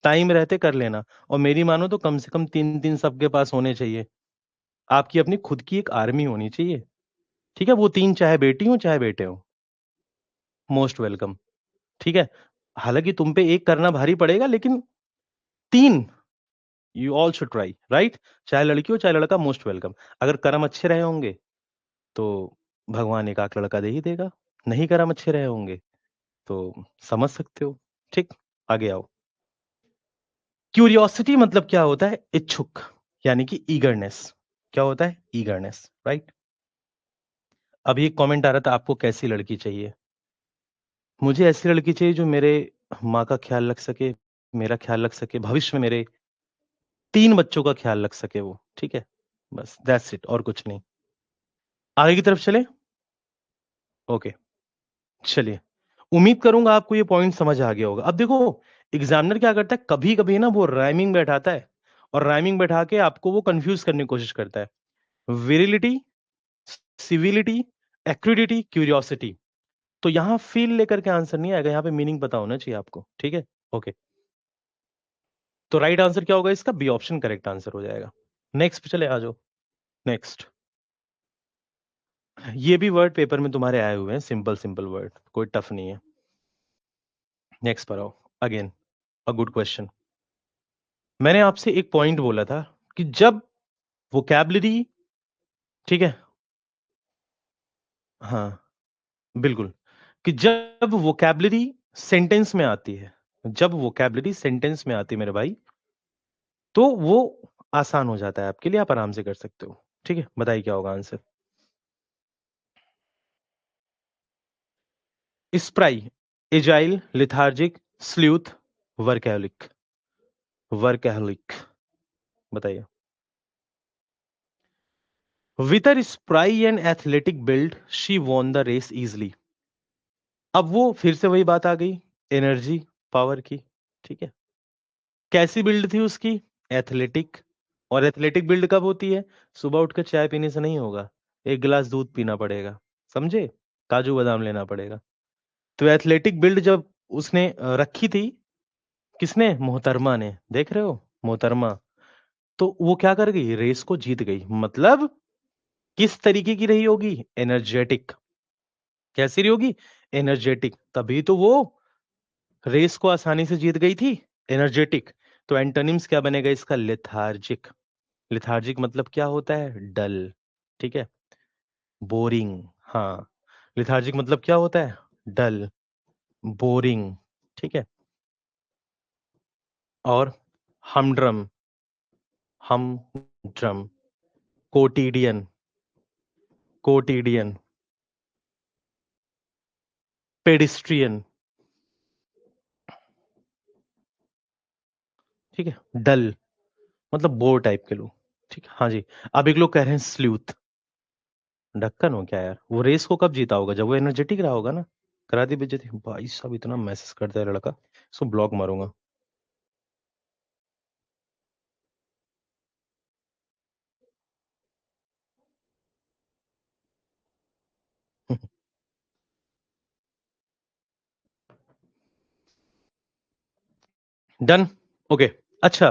टाइम रहते कर लेना। और मेरी मानो तो कम से कम 3-3 सबके पास होने चाहिए, आपकी अपनी खुद की एक आर्मी होनी चाहिए, ठीक है। वो 3 चाहे बेटी हो चाहे बेटे हो, मोस्ट वेलकम, ठीक है। हालांकि तुम पे एक करना भारी पड़ेगा, लेकिन 3 you all should try, right. चाहे लड़की हो चाहे लड़का, मोस्ट वेलकम। अगर कर्म अच्छे रहे होंगे तो भगवान एक आख लड़का दे ही देगा, नहीं कर्म अच्छे रहे होंगे तो समझ सकते हो, ठीक। आगे आओ। क्यूरियोसिटी मतलब क्या होता है? इच्छुक, यानी कि ईगरनेस। क्या होता है? Eagerness, right. अभी एक कमेंट आ रहा था, आपको कैसी लड़की चाहिए? मुझे ऐसी लड़की चाहिए जो मेरे माँ का ख्याल रख सके, मेरा ख्याल रख सके, भविष्य में मेरे 3 बच्चों का ख्याल रख सके वो, ठीक है। बस दैट्स इट, और कुछ नहीं। आगे की तरफ चले? ओके, चलिए। उम्मीद करूँगा आपको ये पॉइंट समझ आ गया होगा। अब देखो एग्ज़ामिनर क्या करता है कभी-कभी ना वो राइमिंग बैठाता है और राइमिंग बैठा के आपको वो कन्फ्यूज़ करने की कोशिश करता है। Virility, civility, acridity, curiosity. तो यहाँ फ़ील लेकर के आंसर नहीं आएगा, यहाँ पे मीनिंग पता होना चाहिए आपको, ठीक है? ओके। तो राइट आंसर क्या होगा इसका? बी ऑप्शन करेक्ट आंसर हो जाएगा। नेक्स्ट पे चले आ जाओ। नेक्स्ट। ये भी वर्ड पेपर में तुम्हारे आए हुए हैं, सिंपल वर्ड, कोई टफ नहीं है। नेक्स्ट पर आओ। Again a good question. मैंने आपसे एक पॉइंट बोला था कि जब वोकैब्युलरी ठीक है? हाँ, बिल्कुल। कि जब वोकैब्युलरी सेंटेंस में आती है, जब वोकैब्युलरी सेंटेंस में आती है मेरे भाई, तो वो आसान हो जाता है आपके लिए, आप आराम से कर सकते हो। ठीक है? बताइए क्या होगा answer? Spry, agile, lethargic, sleuth, workaholic. Workaholic बताइए। With her spry and athletic build, she won the race easily. अब वो फिर से वही बात आ गई, एनर्जी, पावर की, ठीक है? कैसी बिल्ड थी उसकी? एथलेटिक। और एथलेटिक बिल्ड कब होती है? सुबह उठकर चाय पीने से नहीं होगा, 1 गिलास दूध पीना पड़ेगा, समझे? काजू बादाम लेना पड़ेगा। तो एथलेटिक बिल्ड जब उसने रखी थी, किसने? मोहतरमा ने, देख रहे हो? मोहतरमा। तो वो क्या कर गई? रेस को जीत गई। मतलब किस तरीके की रही होगी? एनर्जेटिक। कैसी रही होगी? एनर्जेटिक। तभी तो वो रेस को आसानी से जीत गई थी, एनर्जेटिक। तो एंटोनिम्स क्या बनेगा इसका? लेथार्जिक। लेथार्जिक मतलब क्या होता है? डल, ठीक है? बोरिंग, हाँ। लेथार्जिक मतलब क्या होता है? डल, बोरिंग, ठीक है? और हमड्रम, हमड्रम, कोटिडियन, कोटिडियन, पेडिस्ट्रियन, ठीक है? डल मतलब बोर टाइप के लोग, ठीक है? हाँ जी। अब एक लोग कह रहे हैं स्लूथ। ढक्कन हो क्या यार? वो रेस को कब जीता होगा? जब वो एनर्जेटिक रहा होगा ना। करा दी बेइज्जती। भाई साहब इतना मैसेज करता है लड़का, इसको ब्लॉक मारूंगा। डन। ओके। अच्छा,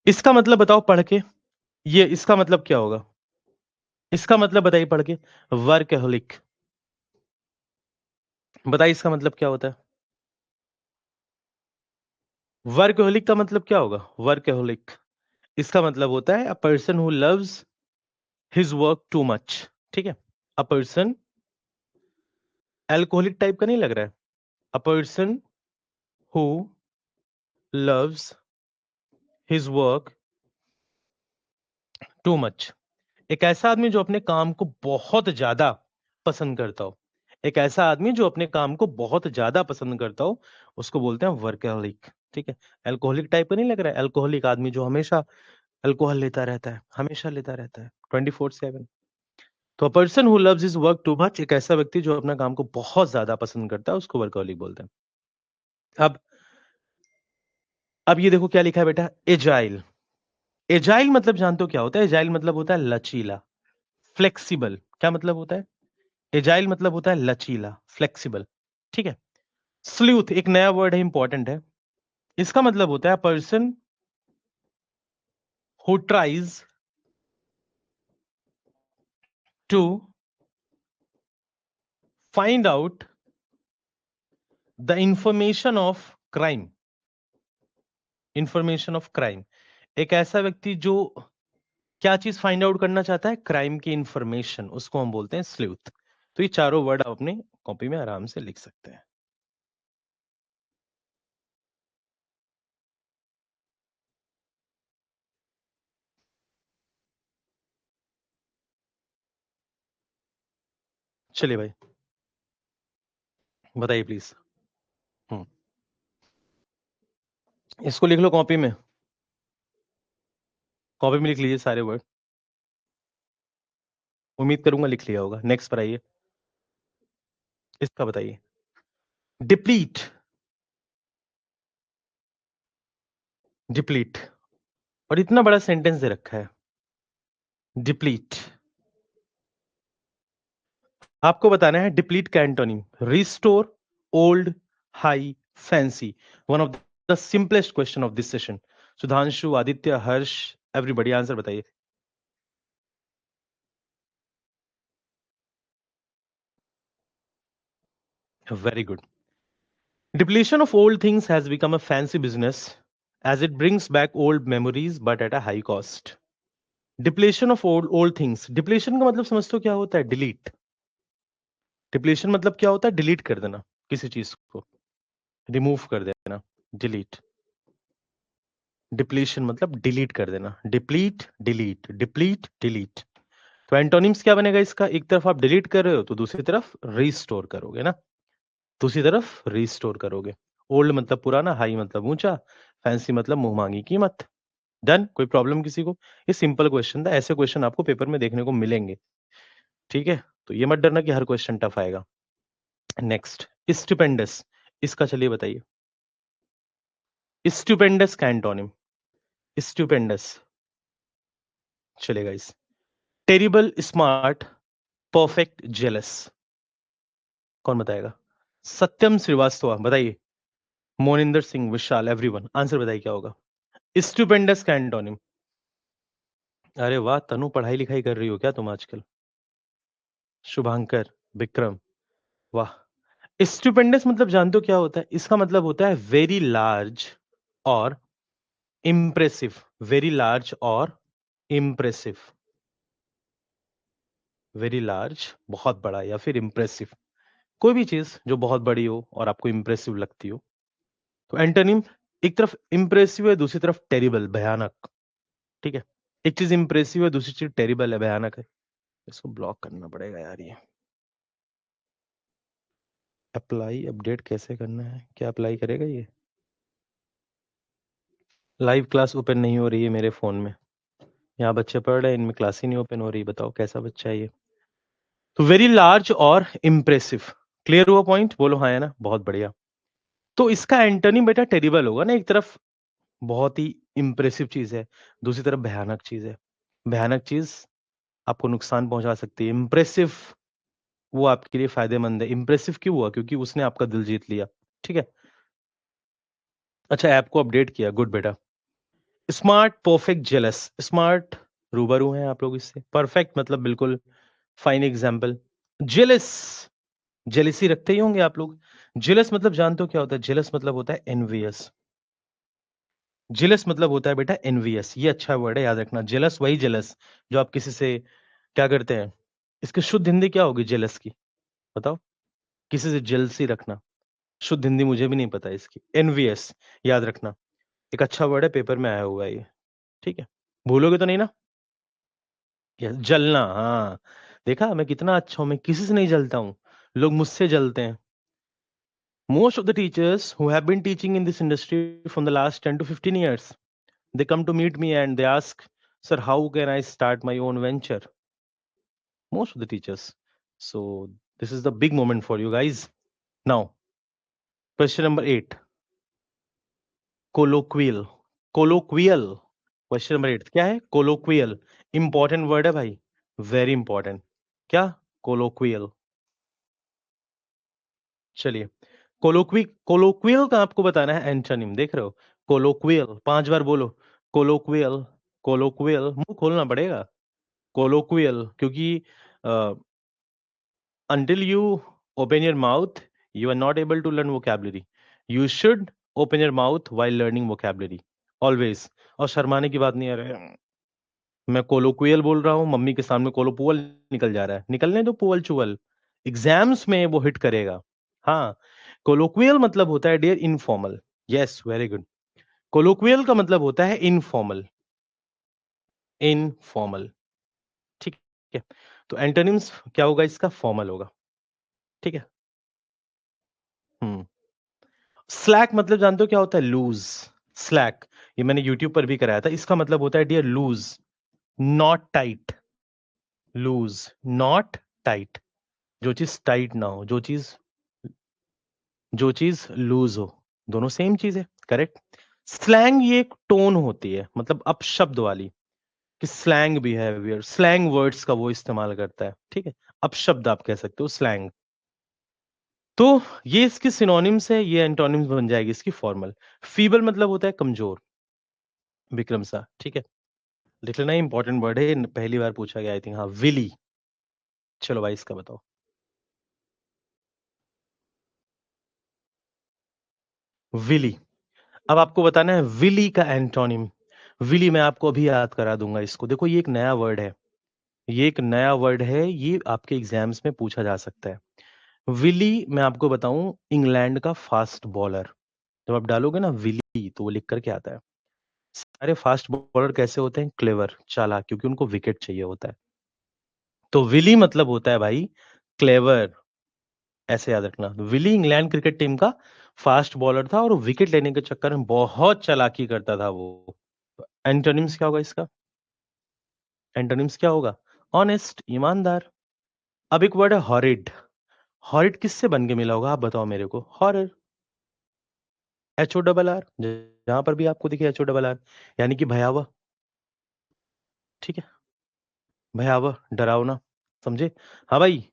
इसका मतलब बताओ पढ़ के। ये इसका मतलब क्या होगा? इसका मतलब बताइए पढ़ के। वर्कहोलिक। बताइए इसका मतलब क्या होता है? वर्कहोलिक का मतलब क्या होगा? वर्कहोलिक इसका मतलब होता है a person who loves his work too much, ठीक है? अ पर्सन, अल्कोहलिक टाइप का नहीं लग रहा है? A person who loves his work too much. एक ऐसा आदमी जो अपने काम को बहुत ज़्यादा पसंद करता हो। एक ऐसा आदमी जो अपने काम को बहुत ज़्यादा पसंद करता हो, उसको बोलते हैं वर्कहॉलिक, ठीक है? अल्कोहलिक टाइप का नहीं लग रहा है? अल्कोहलिक आदमी जो हमेशा अल्कोहल लेता रहता है, हमेशा लेता रहता है 24/7। तो a person who loves his work too much, एक ऐसा व्यक्ति जो अपना काम को बहुत ज़्यादा पसंद करता है, उसको वर्कहॉलिक बोलते हैं। अब अब ये देखो क्या लिखा है बेटा? एजाइल। एजाइल मतलब जानते हो क्या होता है? एजाइल मतलब होता है लचीला, फ्लेक्सिबल। क्या मतलब होता है? एजाइल मतलब होता है लचीला, फ्लेक्सिबल, ठीक है? स्लूथ एक नया वर्ड है, इंपॉर्टेंट है। इसका मतलब होता है person who tries to find out the information of crime. Information of crime, एक ऐसा व्यक्ति जो क्या चीज फाइंड आउट करना चाहता है? क्राइम की इंफॉर्मेशन, उसको हम बोलते हैं स्लूथ। तो ये चारों वर्ड आप अपनी कॉपी में आराम से लिख सकते हैं। चलिए भाई, बताइए प्लीज। हम्म, इसको लिख लो कॉपी में। कॉपी में लिख लीजिए सारे वर्ड। उम्मीद करूंगा लिख लिया होगा। नेक्स्ट पर आइए, इसका बताइए। डिप्लीट, डिप्लीट, और इतना बड़ा सेंटेंस दे रखा है, डिप्लीट। आपको बताना है डिप्लीट का antonym, restore, old, high, fancy. One of the simplest question of this session. Sudhanshu, Aditya, Harsh, everybody answer बताइए। Very good. Depletion of old things has become a fancy business as it brings back old memories but at a high cost. Depletion of old things. Depletion का मतलब समझते हो क्या होता है? डिलीट। डिप्लेशन मतलब क्या होता है? डिलीट कर देना किसी चीज को, रिमूव कर देना, डिलीट। डिप्लीशन मतलब डिलीट कर देना, डिप्लीट, डिलीट, डिप्लीट, डिलीट। तो एंटोनिम्स क्या बनेगा इसका? एक तरफ आप डिलीट कर रहे हो तो दूसरी तरफ रिस्टोर करोगे ना, दूसरी तरफ रिस्टोर करोगे। ओल्ड मतलब पुराना, हाई मतलब ऊंचा, फैंसी मतलब मुंह मांगी कीमत। डन? कोई प्रॉब्लम किसी को? ये सिंपल क्वेश्चन था, ऐसे क्वेश्चन आपको पेपर में देखने को मिलेंगे। ठीक है, तो ये मत डरना कि हर क्वेश्चन टफ आएगा। नेक्स्ट, स्टुपेंडस, इसका चलिए बताइए। स्टुपेंडस का एंटोनिम, स्टुपेंडस, चलेगा इस। Terrible, smart, perfect, jealous. कौन बताएगा? सत्यम श्रीवास्तव बताइए। मोनिंदर सिंह, विशाल, एवरीवन आंसर बताइए क्या होगा? स्टुपेंडस का एंटोनिम। अरे वाह तनु, पढ़ाई लिखाई कर रही हो क्या तुम आजकल? शुभांकर, विक्रम, वाह। स्टुपेंडस मतलब जानते हो क्या होता है? इसका मतलब होता है वेरी लार्ज और इम्प्रेसिव। वेरी लार्ज और इम्प्रेसिव। वेरी लार्ज बहुत बड़ा, या फिर इम्प्रेसिव कोई भी चीज जो बहुत बड़ी हो और आपको इम्प्रेसिव लगती हो। तो एंटोनिम, एक तरफ इम्प्रेसिव है, दूसरी तरफ टेरिबल, भयानक। ठीक है, एक चीज इम्प्रेसिव है, दूसरी चीज टेरिबल है, भयानक है। इसको ब्लॉक करना पड़ेगा यार। ये अप्लाई अपडेट कैसे करना है? क्या अप्लाई करेगा ये? लाइव क्लास ओपन नहीं हो रही है मेरे फोन में, यहाँ बच्चे पढ़ रहे हैं, इनमें क्लास ही नहीं ओपन हो रही। बताओ कैसा बच्चा है ये? तो वेरी लार्ज और इम्प्रेसिव, क्लियर हुआ पॉइंट? बोलो हाँ, है ना? बहुत बढ़िया। तो इसका एंटोनिम बेटा टेरिबल होगा ना। एक तरफ बहुत ही इम्प्रेसिव चीज है, दूसरी तरफ भयानक चीज है। भयानक चीज आपको नुकसान पहुंचा सकती है, इम्प्रेसिव वो आपके लिए फायदेमंद है। इम्प्रेसिव क्यों हुआ? क्योंकि उसने आपका दिल जीत लिया। ठीक है, अच्छा ऐप को अपडेट किया, गुड बेटा। Smart, perfect, jealous. स्मार्ट रूबरू हैं आप लोग इससे, परफेक्ट मतलब बिल्कुल फाइन एग्जाम्पल। जेलस, जेलिसी रखते ही होंगे आप लोग। जेलस मतलब जानते हो क्या होता है? जेलस मतलब होता है एनवियस। जेलस मतलब होता है बेटा एनवियस, ये अच्छा वर्ड है, याद रखना। जेलस वही जेलस जो आप किसी से क्या करते हैं। इसकी शुद्ध हिंदी क्या होगी जेलस की? बताओ। किसी से जेलसी रखना, शुद्ध हिंदी मुझे भी नहीं पता इसकी। एनवियस, याद रखना, एक अच्छा वर्ड है, पेपर में आया हुआ है ये। ठीक है, भूलोगे तो नहीं ना? जलना, हाँ। देखा मैं कितना अच्छा हूं, मैं किसी से नहीं जलता हूं, लोग मुझसे जलते हैं। Most of the teachers who have been teaching in this industry from the last 10 to 15 years, they come to meet me and they ask, sir, how can I start my own venture? Most of the teachers. So this is the big moment for you guys. Now, question number 8. Colloquial. Colloquial. Question number 8 क्या है? Colloquial. Important word है भाई, very important. क्या? Colloquial. चलिए, कोलोक्वियल का आपको बताना है एंटोनिम। देख रहे हो? कोलोक्वियल 5 बार बोलो। कोलोक्वियल, कोलोक्वियल, मुंह खोलना पड़ेगा। कोलोक्वियल, क्योंकि until you open your mouth you are not able to learn vocabulary. You should open your mouth while learning vocabulary always. और शर्माने की बात नहीं है। अरे मैं कोलोक्वियल बोल रहा हूँ, मम्मी के सामने कोलोपुअल निकल जा रहा है, निकलने दो पुअल चुअल, एग्जाम्स में वो हिट करेगा। हाँ, कोलोक्वियल मतलब होता है dear informal. Yes, very good. Colloquial का मतलब होता है इनफॉर्मल, इनफॉर्मल। ठीक है, तो एंटोनिम्स क्या होगा इसका? फॉर्मल होगा। ठीक है। हम्म। स्लैक मतलब जानते हो क्या होता है? लूज। स्लैक, ये मैंने यूट्यूब पर भी कराया था। इसका मतलब होता है dear loose, not tight. Loose, not tight. जो चीज टाइट ना हो, जो चीज लूज हो, दोनों सेम चीज है। करेक्ट। स्लैंग ये एक टोन होती है, मतलब अपशब्द वाली, कि स्लैंग बिहेवियर, स्लैंग वर्ड्स का वो इस्तेमाल करता है। ठीक है, अपशब्द आप कह सकते हो स्लैंग। तो ये इसकी सिनोनिम्स है, ये एंटोनिम्स बन जाएगी इसकी फॉर्मल। फीबल मतलब होता है कमजोर, विक्रम सा। ठीक है, लिख लेना, इंपॉर्टेंट वर्ड है, पहली बार पूछा गया आई थिंक। हाँ, विली। चलो भाई इसका बताओ। विली। अब आपको बताना है विली का एंटोनिम। विली मैं आपको अभी याद करा दूंगा इसको। देखो ये एक नया वर्ड है, ये एक नया वर्ड है, ये आपके एग्जाम्स में पूछा जा सकता है। विली मैं आपको बताऊं, इंग्लैंड का फास्ट बॉलर। जब आप डालोगे ना विली तो वो लिख करके आता है। सारे फास्ट बॉलर कैसे होते हैं? क्लेवर, चालाक, क्योंकि उनको विकेट चाहिए होता है। तो विली मतलब होता है भाई क्लेवर, ऐसे याद रखना। विली इंग्लैंड क्रिकेट टीम का फास्ट बॉलर था और विकेट लेने के चक्कर में बहुत चालाकी करता था वो। एंटोनिम्स क्या होगा इसका? एंटोनिम्स क्या होगा? ऑनेस्ट, ईमानदार। अब एक वर्ड है हॉरिड। हॉरिड किससे बन के मिला होगा आप बताओ मेरे को? हॉरर, HORR, जहां पर भी आपको दिखे HORR, यानी कि भयावह। ठीक है, भयावह, डरावना, समझे? हाँ भाई,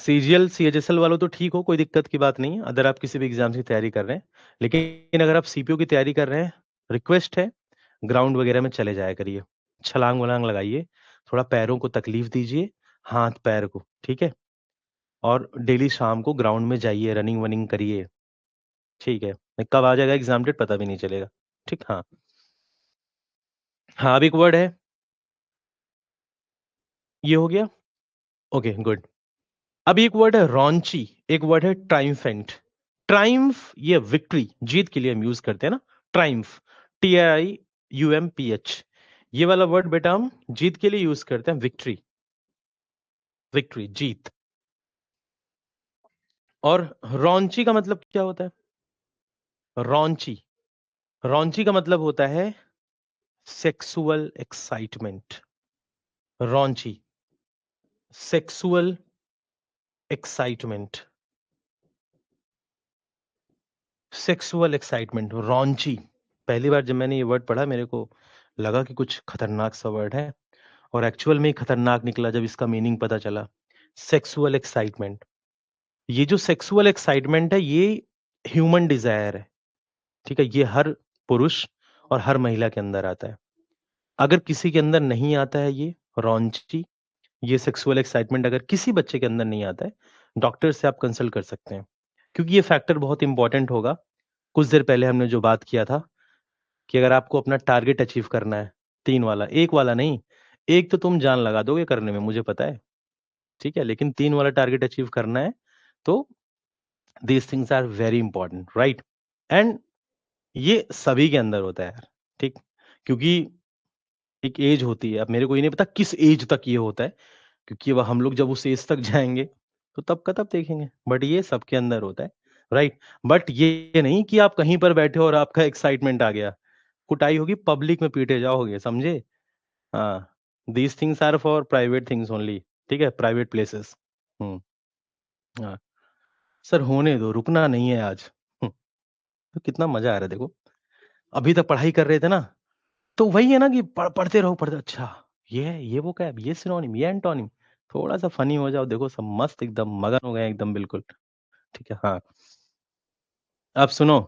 CGL CHSL वालों तो ठीक हो, कोई दिक्कत की बात नहीं है अगर आप किसी भी एग्जाम की तैयारी कर रहे हैं। लेकिन अगर आप CPO की तैयारी कर रहे हैं, रिक्वेस्ट है ग्राउंड वगैरह में चले जाया करिए, छलांग वलांग लगाइए, थोड़ा पैरों को तकलीफ दीजिए, हाथ पैर को। ठीक है, और डेली शाम को ग्राउंड में जाइए, रनिंग वनिंग करिए। ठीक है, कब आ जाएगा एग्जाम डेट पता भी नहीं चलेगा। ठीक, हाँ। हाँ, अब एक वर्ड है, ये हो गया। Okay, good. अब एक वर्ड है रॉन्ची, एक वर्ड है ट्राइम्फेंट। ट्राइम्फ ये विक्ट्री, जीत के लिए हम यूज करते हैं ना, ट्राइम्फ, TRIUMPH। ये वाला वर्ड बेटा हम जीत के लिए यूज करते हैं, विक्ट्री, विक्ट्री, जीत। और रॉन्ची का मतलब क्या होता है? रॉन्ची, रॉन्ची का मतलब होता है sexual excitement. Raunchy, sexual excitement, sexual excitement, raunchy. पहली बार जब मैंने ये वर्ड पढ़ा मेरे को लगा कि कुछ खतरनाक सा वर्ड है, और एक्चुअल में ही खतरनाक निकला जब इसका मीनिंग पता चला। सेक्सुअल एक्साइटमेंट, ये जो सेक्सुअल एक्साइटमेंट है ये ह्यूमन डिजायर है। ठीक है, ये हर पुरुष और हर महिला के अंदर आता है। अगर किसी के अंदर नहीं आता है ये रॉन्ची, ये सेक्सुअल एक्साइटमेंट अगर किसी बच्चे के अंदर नहीं आता है, डॉक्टर से आप कंसल्ट कर सकते हैं, क्योंकि ये फैक्टर बहुत इंपॉर्टेंट होगा। कुछ देर पहले हमने जो बात किया था कि अगर आपको अपना टारगेट अचीव करना है, 3 वाला, 1 वाला नहीं, 1 तो तुम जान लगा दोगे करने में, मुझे पता है। ठीक है, लेकिन 3 वाला टारगेट अचीव करना है तो these things are very important, right? And ये सभी के अंदर होता है यार। ठीक, क्योंकि एक एज होती है, अब मेरे को ये नहीं पता किस एज तक ये होता है, क्योंकि अब हम लोग जब उस एज तक जाएंगे तो तब का तब देखेंगे, बट ये सबके अंदर होता है, राइट? बट ये नहीं कि आप कहीं पर बैठे हो और आपका एक्साइटमेंट आ गया, कुटाई होगी, पब्लिक में पीटे जाओगे, समझे? हाँ, these things are for private things only. ठीक है, प्राइवेट प्लेसेस। हम्म, हाँ। सर होने दो, रुकना नहीं है आज। तो कितना मजा आ रहा है देखो, अभी तक पढ़ाई कर रहे थे ना, तो वही है ना कि पढ़ते रहो, पढ़ते, अच्छा ये है, ये वो क्या है, ये सिनोनिम, ये एंटोनिम, थोड़ा सा फनी हो जाओ, देखो सब मस्त एकदम मगन हो गए एकदम, बिल्कुल। ठीक है, हाँ। अब सुनो,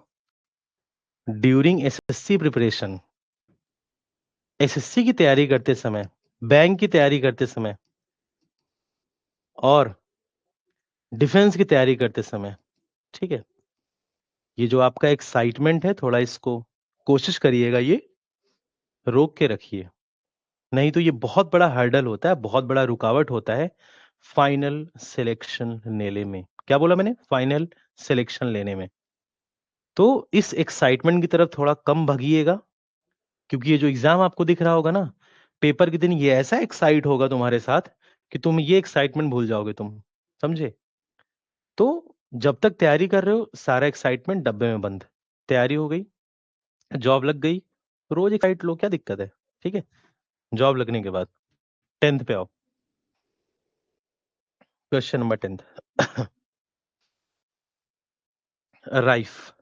ड्यूरिंग SSC प्रिपरेशन, SSC की तैयारी करते समय, बैंक की तैयारी करते समय, और डिफेंस की तैयारी करते समय, ठीक है, ये जो आपका एक्साइटमेंट है, थोड़ा इसको कोशिश करिएगा ये रोक के रखिए, नहीं तो ये बहुत बड़ा हर्डल होता है, बहुत बड़ा रुकावट होता है फाइनल सिलेक्शन लेने में। क्या बोला मैंने? फाइनल सिलेक्शन लेने में। तो इस एक्साइटमेंट की तरफ थोड़ा कम भगिएगा, क्योंकि ये जो एग्जाम आपको दिख रहा होगा ना, पेपर के दिन ये ऐसा एक्साइट होगा तुम्हारे साथ कि तुम ये एक्साइटमेंट भूल जाओगे तुम, समझे? तो जब तक तैयारी कर रहे हो सारा एक्साइटमेंट डब्बे में बंद। तैयारी हो गई, जॉब लग गई, रोज एक्साइट लो, क्या दिक्कत है? ठीक है, जॉब लगने के बाद 10th पे आओ, क्वेश्चन नंबर 10th राइफ।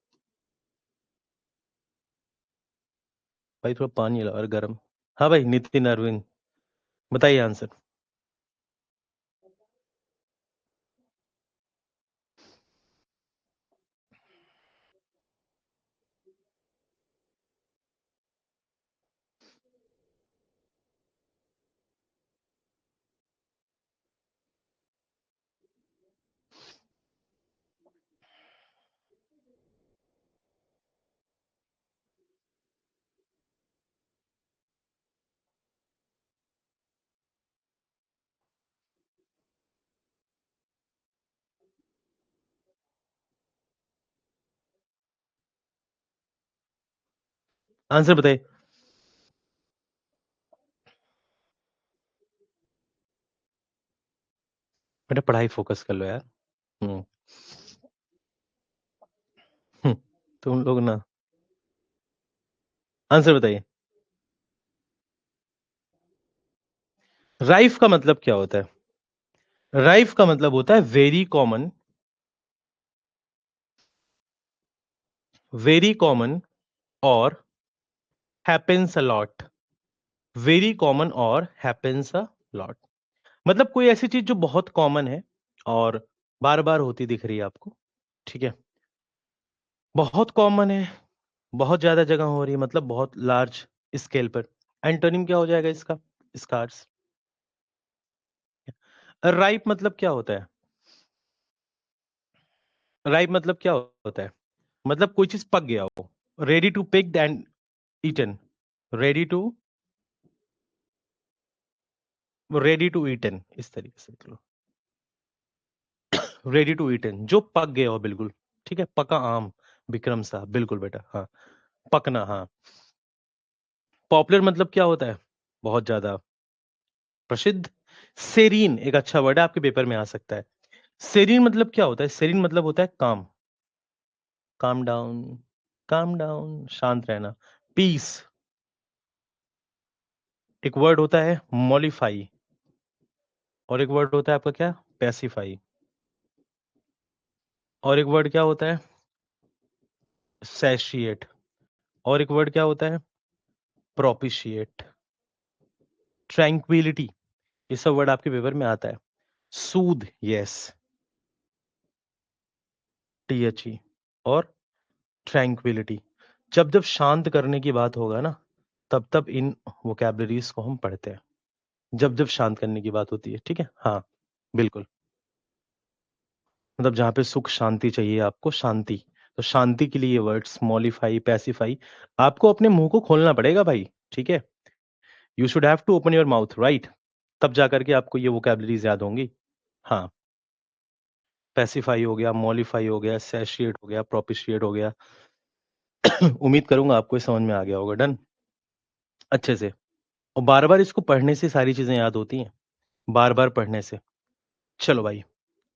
भाई थोड़ा पानी ला और गर्म। हाँ भाई नितिन अरविंद, बताइए आंसर। आंसर बताइए। बेटा पढ़ाई फोकस कर लो यार। हम्म हम्म, तुम लोग ना। आंसर बताइए। राइफ का मतलब क्या होता है? राइफ का मतलब होता है वेरी कॉमन और happens a lot. Very common और हैपेंस अ लॉट मतलब कोई ऐसी चीज जो बहुत कॉमन है और बार बार होती दिख रही है आपको। ठीक है, बहुत कॉमन है, बहुत ज्यादा जगह हो रही है, मतलब बहुत लार्ज स्केल पर। एंटोनिम क्या हो जाएगा इसका? स्कार्स। राइप मतलब क्या होता है? राइप मतलब क्या होता है? मतलब कोई चीज पक गया हो। Ready to picked and eaten. Ready to eaten, इस तरीके से देख लो। रेडी टू ईटन जो पक गया हो बिल्कुल। ठीक है, पका आम। विक्रम साहब बिल्कुल बेटा, हाँ। पकना, हाँ। पॉपुलर मतलब क्या होता है? बहुत ज्यादा प्रसिद्ध। सेरीन एक अच्छा वर्ड है, आपके पेपर में आ सकता है। सेरीन मतलब क्या होता है? सेरीन मतलब होता है काम। काम डाउन, काम डाउन, शांत रहना। पीस। एक वर्ड होता है मॉलिफाई, और एक वर्ड होता है आपका क्या? पैसिफाई। और एक वर्ड क्या होता है? सैशिएट। और एक वर्ड क्या होता है? प्रोपिशिएट। ट्रैंक्विलिटी, ये सब वर्ड आपके पेपर में आता है। सूद, यस, THE। और ट्रैंक्विलिटी, जब जब शांत करने की बात होगा ना, तब तब इन वोकैबलरीज को हम पढ़ते हैं। जब जब शांत करने की बात होती है, ठीक है, हाँ बिल्कुल। मतलब जहां पे सुख शांति चाहिए आपको, शांति, तो शांति के लिए ये वर्ड्स मॉलिफाई, पैसिफाई। आपको अपने मुंह को खोलना पड़ेगा भाई, ठीक है। You should have to open your mouth, right. तब जाकर के आपको ये वोकैबलरीज याद होंगी। हाँ, पैसिफाई हो गया, मॉलिफाई हो गया, सैशिएट हो गया, प्रोपिशिएट हो गया। उम्मीद करूंगा आपको ये समझ में आ गया होगा। डन, अच्छे से। और बार बार इसको पढ़ने से सारी चीजें याद होती हैं, बार बार पढ़ने से। चलो भाई,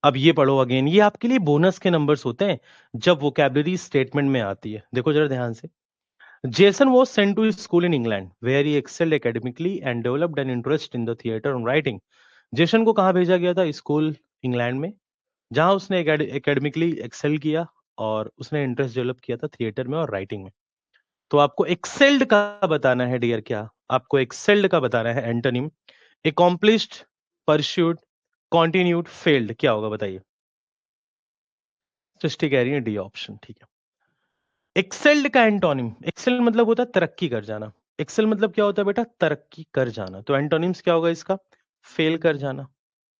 अब ये पढ़ो अगेन, ये आपके लिए बोनस के नंबर्स होते हैं जब वोकैबुलरी स्टेटमेंट में आती है। देखो जरा ध्यान से। Jason was sent to school in England where he excelled academically and developed an interest in the theater and writing. Jason को कहाँ भेजा गया था? स्कूल इंग्लैंड में, जहां उसने एकेडमिकली एक्सेल किया और उसने इंटरेस्ट डेवलप किया था थिएटर में और राइटिंग में। तो आपको एक्सेल्ड का बताना है डियर, क्या आपको एक्सेल्ड का बताना है? Antonym, accomplished, pursued, continued, failed, क्या होगा बताइए? सृष्टि कह रही है डी ऑप्शन, ठीक है। एक्सेल्ड का एंटोनिम, एक्सेल मतलब होता है तरक्की कर जाना। एक्सेल मतलब क्या होता है बेटा? तरक्की कर जाना। तो एंटोनिम्स क्या होगा इसका? फेल कर जाना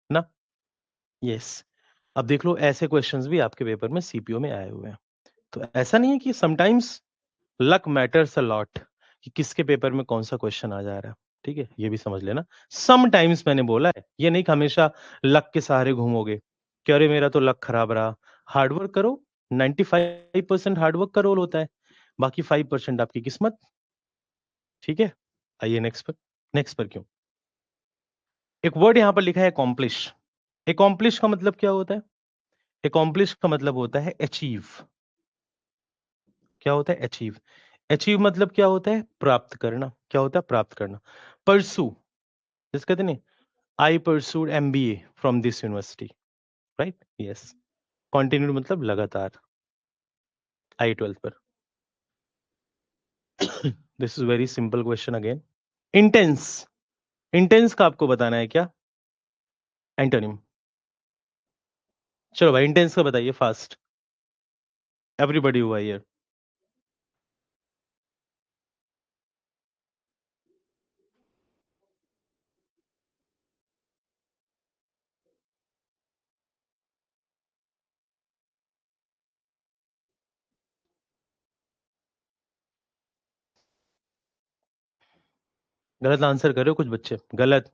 ना। यस। अब देख लो, ऐसे क्वेश्चंस भी आपके पेपर में सीपीओ में आए हुए हैं। तो ऐसा नहीं है कि sometimes luck matters a lot, कि किसके पेपर में कौन सा क्वेश्चन आ जा रहा है। ठीक है, ये भी समझ लेना। समटाइम्स मैंने बोला है, ये नहीं कि हमेशा लक के सहारे घूमोगे कि अरे मेरा तो लक खराब रहा। हार्डवर्क करो, 95% हार्डवर्क का रोल होता है, बाकी 5% आपकी किस्मत। ठीक है, आइए नेक्स्ट पर। नेक्स्ट पर क्यों? एक वर्ड यहां पर लिखा है अकॉम्प्लिश। अकॉम्प्लिश का मतलब क्या होता है? अकॉम्प्लिश का मतलब होता है अचीव। क्या होता है? अचीव। अचीव मतलब क्या होता है? प्राप्त करना। क्या होता है? प्राप्त करना। परसू, जिस कहते नहीं, I pursued MBA from this university. Right, yes. Continued मतलब लगातार, आई 12 पर। This is very simple question again. Intense, intense का आपको बताना है क्या? एंटोनिम। चलो भाई इंटेंस का बताइए फास्ट, एवरीबॉडी हुआ हियर। गलत आंसर कर रहे हो कुछ बच्चे, गलत।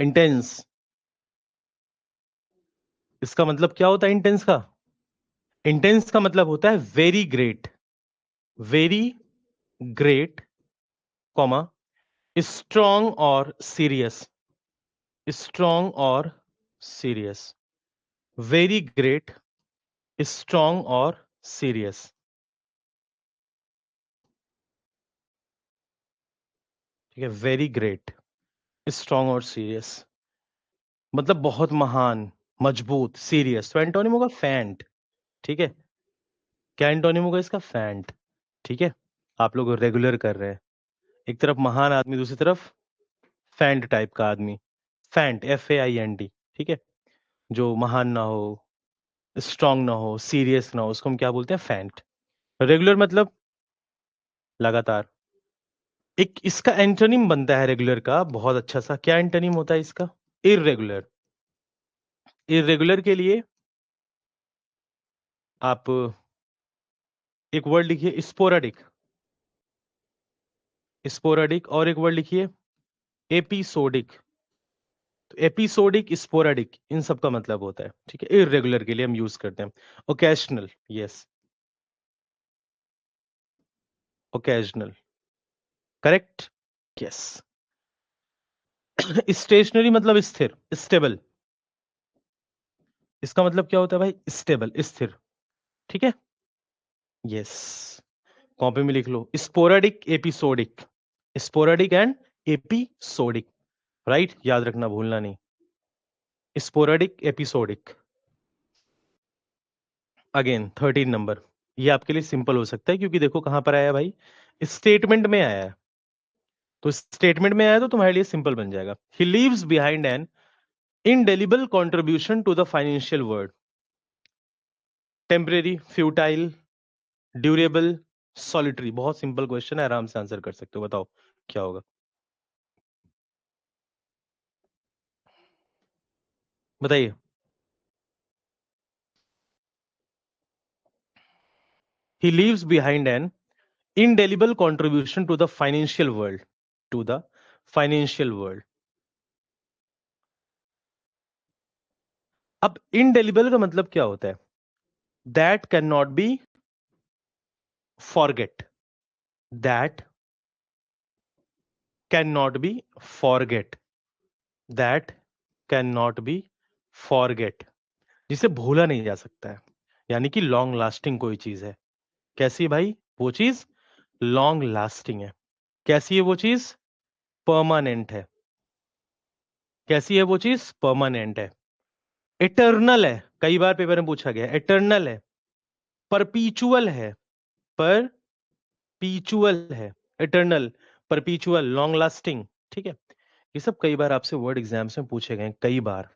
इंटेंस, इसका मतलब क्या होता है इंटेंस का? इंटेंस का मतलब होता है very great, very great, comma, strong और सीरियस, स्ट्रॉन्ग और सीरियस, वेरी ग्रेट, स्ट्रॉन्ग और सीरियस। ठीक है, वेरी ग्रेट, स्ट्रॉन्ग और सीरियस मतलब बहुत महान, मजबूत, सीरियस। तो एंटोनिम होगा फैंट। ठीक है, क्या एंटोनिम होगा इसका? फैंट। ठीक है, आप लोग रेगुलर कर रहे हैं, एक तरफ महान आदमी, दूसरी तरफ फैंट टाइप का आदमी। Faint, FAINT। ठीक है, जो महान ना हो, स्ट्रांग ना हो, सीरियस ना हो, उसको हम क्या बोलते हैं? फैंट। रेगुलर मतलब लगातार। एक इसका एंटोनिम बनता है रेगुलर का बहुत अच्छा सा, क्या एंटोनिम होता है इसका? इररेगुलर। इररेगुलर के लिए आप एक वर्ड लिखिए, स्पोराडिक। स्पोराडिक, और एक वर्ड लिखिए एपिसोडिक। तो एपिसोडिक, स्पोराडिक, इन सब का मतलब होता है। ठीक है, इररेगुलर के लिए हम यूज करते हैं। Occasional, yes, occasional, correct, yes. Stationary मतलब स्थिर, स्टेबल। इसका मतलब क्या होता है भाई? स्टेबल, स्थिर। ठीक है, यस। कॉपी में लिख लो, sporadic, episodic, sporadic and episodic. Right, याद रखना, भूलना नहीं, स्पोराडिक, एपिसोडिक। अगेन 13 नंबर, ये आपके लिए सिंपल हो सकता है क्योंकि देखो कहां पर आया है भाई, स्टेटमेंट में आया है। तो स्टेटमेंट में आया तो तुम्हारे लिए सिंपल बन जाएगा। He leaves behind an indelible contribution to the financial world. Temporary, futile, durable, solitary. बहुत सिंपल क्वेश्चन है, आराम से आंसर कर सकते हो, बताओ क्या होगा? बताइए। He leaves behind an indelible contribution to the financial world, to the financial world. अब indelible का मतलब क्या होता है? That cannot be forget, that cannot be forget, that cannot be forget, जिसे भूला नहीं जा सकता है, यानी कि लॉन्ग लास्टिंग कोई चीज है। कैसी है भाई वो चीज? लॉन्ग लास्टिंग है। कैसी है वो चीज? परमानेंट है। कैसी है वो चीज? परमानेंट है। इटर्नल है, कई बार पेपर में पूछा गया, इटर्नल है, परपीचुअल है, परपीचुअल है, इटर्नल, परपीचुअल, लॉन्ग लास्टिंग। ठीक है, ये सब कई बार आपसे वर्ड एग्जाम्स में पूछे गए, कई बार।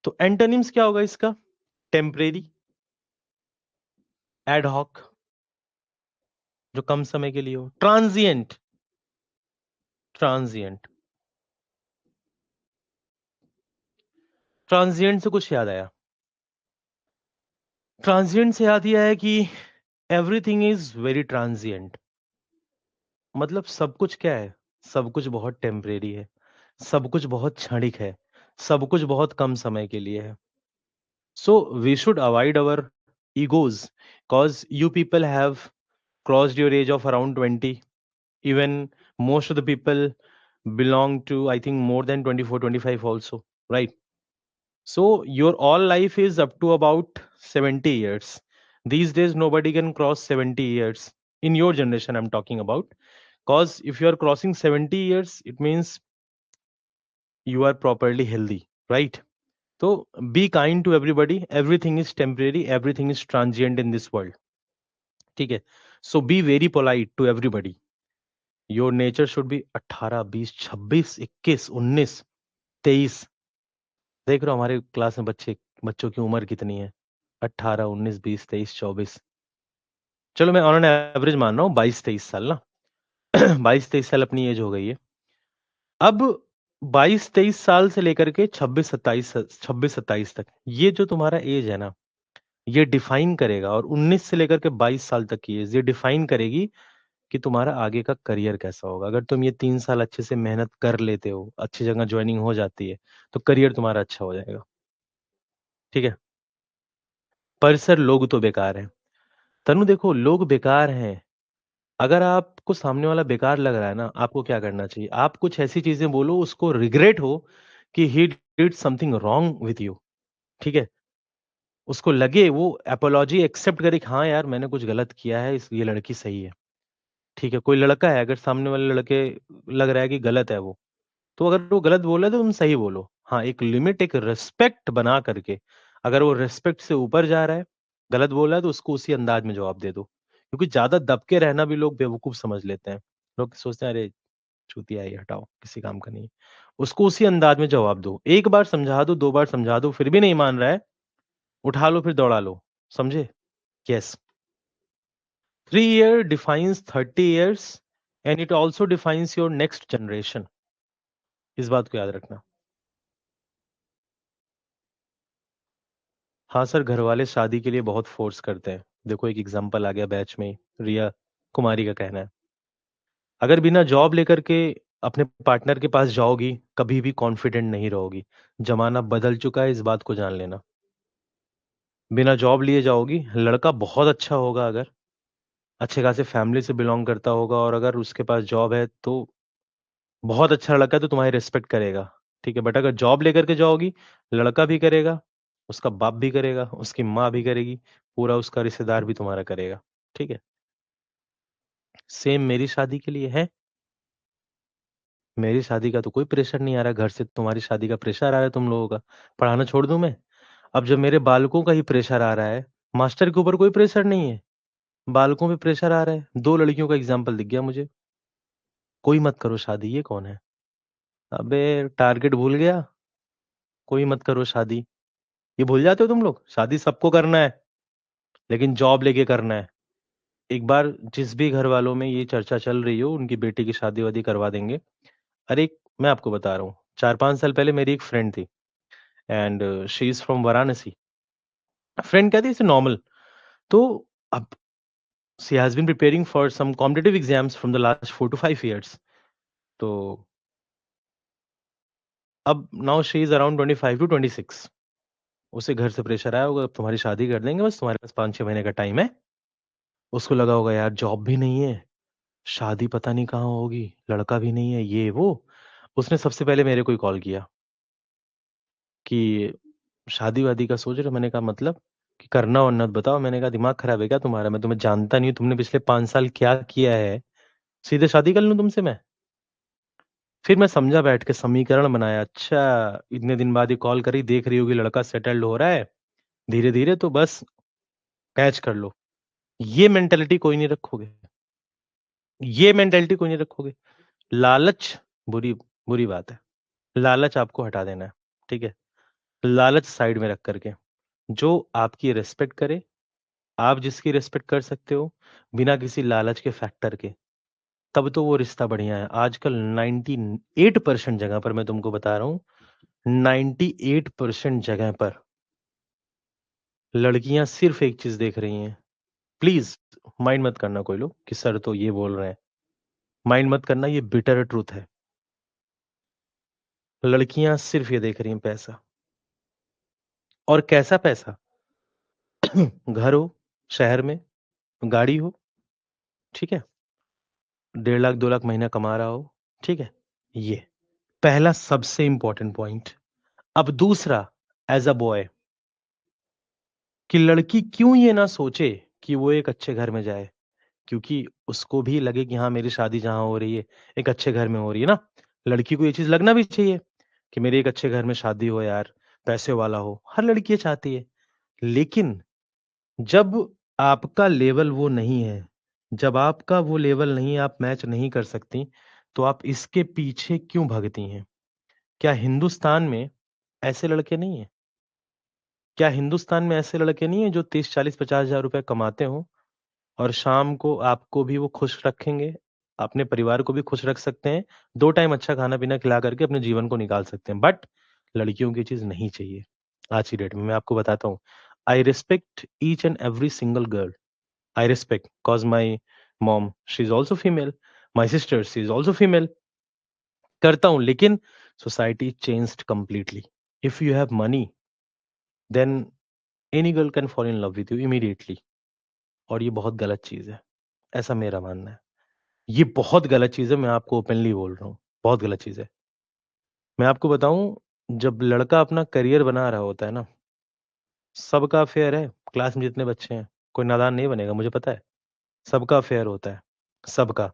तो एंटोनिम्स क्या होगा इसका? टेम्परेरी, एडहॉक, जो कम समय के लिए हो, ट्रांजिएंट, ट्रांजिएंट। ट्रांजिएंट से कुछ याद आया? ट्रांजिएंट से याद ही आया कि एवरीथिंग इज वेरी ट्रांजिएंट। मतलब सब कुछ क्या है? सब कुछ बहुत टेम्परेरी है, सब कुछ बहुत क्षणिक है, सब कुछ बहुत कम समय के लिए है। So we should avoid our egos, cause you people have crossed your age of around 20. Even most of the people belong to, I think, more than 24, 25 also, right? So your all life is up to about 70 years. These days nobody can cross 70 years in your generation, I'm talking about. Cause if you are crossing 70 years, it means you are properly healthy, right? तो be kind to everybody, everything is temporary, everything is transient in this world. ठीक है, so be very polite to everybody. Your nature should be 18, 20, 26, 21, 19, 23। देख रहे हो हमारे क्लास में बच्चों की उम्र कितनी है? 18, 19, 20, 23, 24। चलो मैं ऑन एन एवरेज मान रहा हूँ 22-23 साल ना। 22-23 साल अपनी एज हो गई है। अब 22-23 साल से लेकर के 26-27 तक, ये जो तुम्हारा एज है ना, ये डिफाइन करेगा, और 19 से लेकर के 22 साल तक की एज ये डिफाइन करेगी कि तुम्हारा आगे का करियर कैसा होगा। अगर तुम ये 3 साल अच्छे से मेहनत कर लेते हो, अच्छी जगह ज्वाइनिंग हो जाती है, तो करियर तुम्हारा अच्छा हो जाएगा। ठीक है, पर सर लोग तो बेकार हैं। तनु देखो, लोग बेकार हैं। अगर आपको सामने वाला बेकार लग रहा है ना, आपको क्या करना चाहिए? आप कुछ ऐसी चीजें बोलो उसको रिग्रेट हो कि he did something wrong with you. ठीक है, उसको लगे, वो अपोलॉजी एक्सेप्ट करे कि हाँ यार मैंने कुछ गलत किया है, इस ये लड़की सही है। ठीक है, कोई लड़का है, अगर सामने वाले लड़के लग रहा है कि गलत है वो, तो अगर वो गलत बोल रहा है तो तुम सही बोलो। हाँ, एक लिमिट, एक रिस्पेक्ट बना करके। अगर वो रिस्पेक्ट से ऊपर जा रहा है, गलत बोल रहा है, तो उसको उसी अंदाज में जवाब दे दो। क्योंकि ज्यादा दब के रहना भी लोग बेवकूफ समझ लेते हैं। लोग सोचते हैं अरे चूतिया है ये, हटाओ, किसी काम का नहीं है। उसको उसी अंदाज में जवाब दो। एक बार समझा दो, 2 बार समझा दो, फिर भी नहीं मान रहा है, उठा लो फिर दौड़ा लो। समझे? Yes. 3 year defines 30 years, and it also defines your next generation. इस बात को याद रखना। हाँ सर, घर वाले शादी के लिए बहुत फोर्स करते हैं। देखो एक एग्जांपल आ गया बैच में, रिया कुमारी का कहना है, अगर बिना जॉब लेकर के अपने पार्टनर के पास जाओगी, कभी भी कॉन्फिडेंट नहीं रहोगी। जमाना बदल चुका है, इस बात को जान लेना। बिना जॉब लिए जाओगी, लड़का बहुत अच्छा होगा, अगर अच्छे खासे फैमिली से बिलोंग करता होगा, और अगर उसके पास जॉब है तो बहुत अच्छा लड़का है, तो तुम्हारी रिस्पेक्ट करेगा। ठीक है, बट अगर जॉब लेकर के जाओगी, लड़का भी करेगा, उसका बाप भी करेगा, उसकी माँ भी करेगी, पूरा उसका रिश्तेदार भी तुम्हारा करेगा। ठीक है, सेम मेरी शादी के लिए है। मेरी शादी का तो कोई प्रेशर नहीं आ रहा घर से, तुम्हारी शादी का प्रेशर आ रहा है तुम लोगों का। पढ़ाना छोड़ दूं मैं? अब जब मेरे बालकों का ही प्रेशर आ रहा है, मास्टर के ऊपर कोई प्रेशर नहीं है, बालकों पे प्रेशर आ रहा है। 2 लड़कियों का एग्जाम्पल दिख गया मुझे। कोई मत करो शादी, ये कौन है? अबे टारगेट भूल गया? कोई मत करो शादी, ये भूल जाते हो तुम लोग? शादी सबको करना है, लेकिन जॉब लेके करना है। एक बार जिस भी घर वालों में ये चर्चा चल रही हो, उनकी बेटी की शादी वादी करवा देंगे। अरे मैं आपको बता रहा हूँ, 4-5 साल पहले मेरी एक फ्रेंड थी, and she is from Varanasi. Friend क्या थी, इसे नॉर्मल। तो अब she has been preparing for some competitive exams from the last 4 to 5 years। तो अब now she is around 25 to 26। उसे घर से प्रेशर आया होगा, अब तुम्हारी शादी कर देंगे, बस तुम्हारे पास 5-6 महीने का टाइम है। उसको लगा होगा यार जॉब भी नहीं है, शादी पता नहीं कहाँ होगी, लड़का भी नहीं है, ये वो। उसने सबसे पहले मेरे को ही कॉल किया कि शादी-वादी का सोच रहे हो? मैंने कहा मतलब? कि करना वरना बताओ। मैंने कहा दिमाग खराब है क्या तुम्हारा? मैं तुम्हें जानता नहीं हूँ, तुमने पिछले 5 साल क्या किया है? सीधे शादी कर लूँ तुमसे मैं? फिर मैं समझा, बैठ के समीकरण बनाया, अच्छा इतने दिन बाद ये कॉल करी, देख रही होगी लड़का सेटल्ड हो रहा है धीरे-धीरे, तो बस कैच कर लो। ये मेंटालिटी कोई नहीं रखोगे, ये मेंटालिटी कोई नहीं रखोगे। लालच बुरी बुरी बात है। लालच आपको हटा देना है। ठीक है? लालच साइड में रख कर के, जो आपकी रिस्पेक्ट करे, आप जिसकी रिस्पेक्ट कर सकते हो, बिना किसी लालच के फैक्टर के, तब तो वो रिश्ता बढ़िया है। आजकल 98% जगह पर, मैं तुमको बता रहा हूँ, 98% जगह पर लड़कियां सिर्फ एक चीज देख रही हैं। प्लीज माइंड मत करना कोई लोग कि सर तो ये बोल रहे हैं। माइंड मत करना, ये बिटर ट्रूथ है। लड़कियां सिर्फ ये देख रही हैं पैसा। और कैसा पैसा? घर हो, शहर में, गाड़ी हो, ठीक है, 1.5 लाख 2 लाख महीना कमा रहा हो, ठीक है, ये पहला सबसे इंपॉर्टेंट पॉइंट। अब दूसरा, एज अ बॉय, कि लड़की क्यों ये ना सोचे कि वो एक अच्छे घर में जाए, क्योंकि उसको भी लगे कि हाँ मेरी शादी जहाँ हो रही है, एक अच्छे घर में हो रही है ना। लड़की को ये चीज लगना भी चाहिए कि मेरे एक अच्छे घर में शादी हो यार, पैसे वाला हो, हर लड़की ये चाहती है। लेकिन जब आपका लेवल वो नहीं है, जब आपका वो लेवल नहीं, आप मैच नहीं कर सकती, तो आप इसके पीछे क्यों भागती हैं? क्या हिंदुस्तान में ऐसे लड़के नहीं हैं? क्या हिंदुस्तान में ऐसे लड़के नहीं हैं जो 30, 40, 50,000 रुपए कमाते हों और शाम को आपको भी वो खुश रखेंगे, अपने परिवार को भी खुश रख सकते हैं, 2 टाइम अच्छा खाना-पीना खिला करके अपने जीवन को निकाल सकते हैं। बट लड़कियों की चीज़ नहीं चाहिए, आज की डेट में। मैं आपको बताता हूँ, I respect each and every single girl. I respect 'cause my mom she is also female, my sister she is also female. करता हूँ, लेकिन society changed completely. If you have money, then any girl can fall in love with you immediately, और ये बहुत गलत चीज़ है, ऐसा मेरा मानना है। ये बहुत गलत चीज़ है, मैं आपको ओपनली बोल रहा हूँ, बहुत गलत चीज़ है। मैं आपको बताऊँ, जब लड़का अपना करियर बना रहा होता है ना, सबका अफ़ेयर है, क्लास में जितने बच्चे हैं, कोई नादान नहीं बनेगा, मुझे पता है। सबका अफ़ेयर होता है, सबका।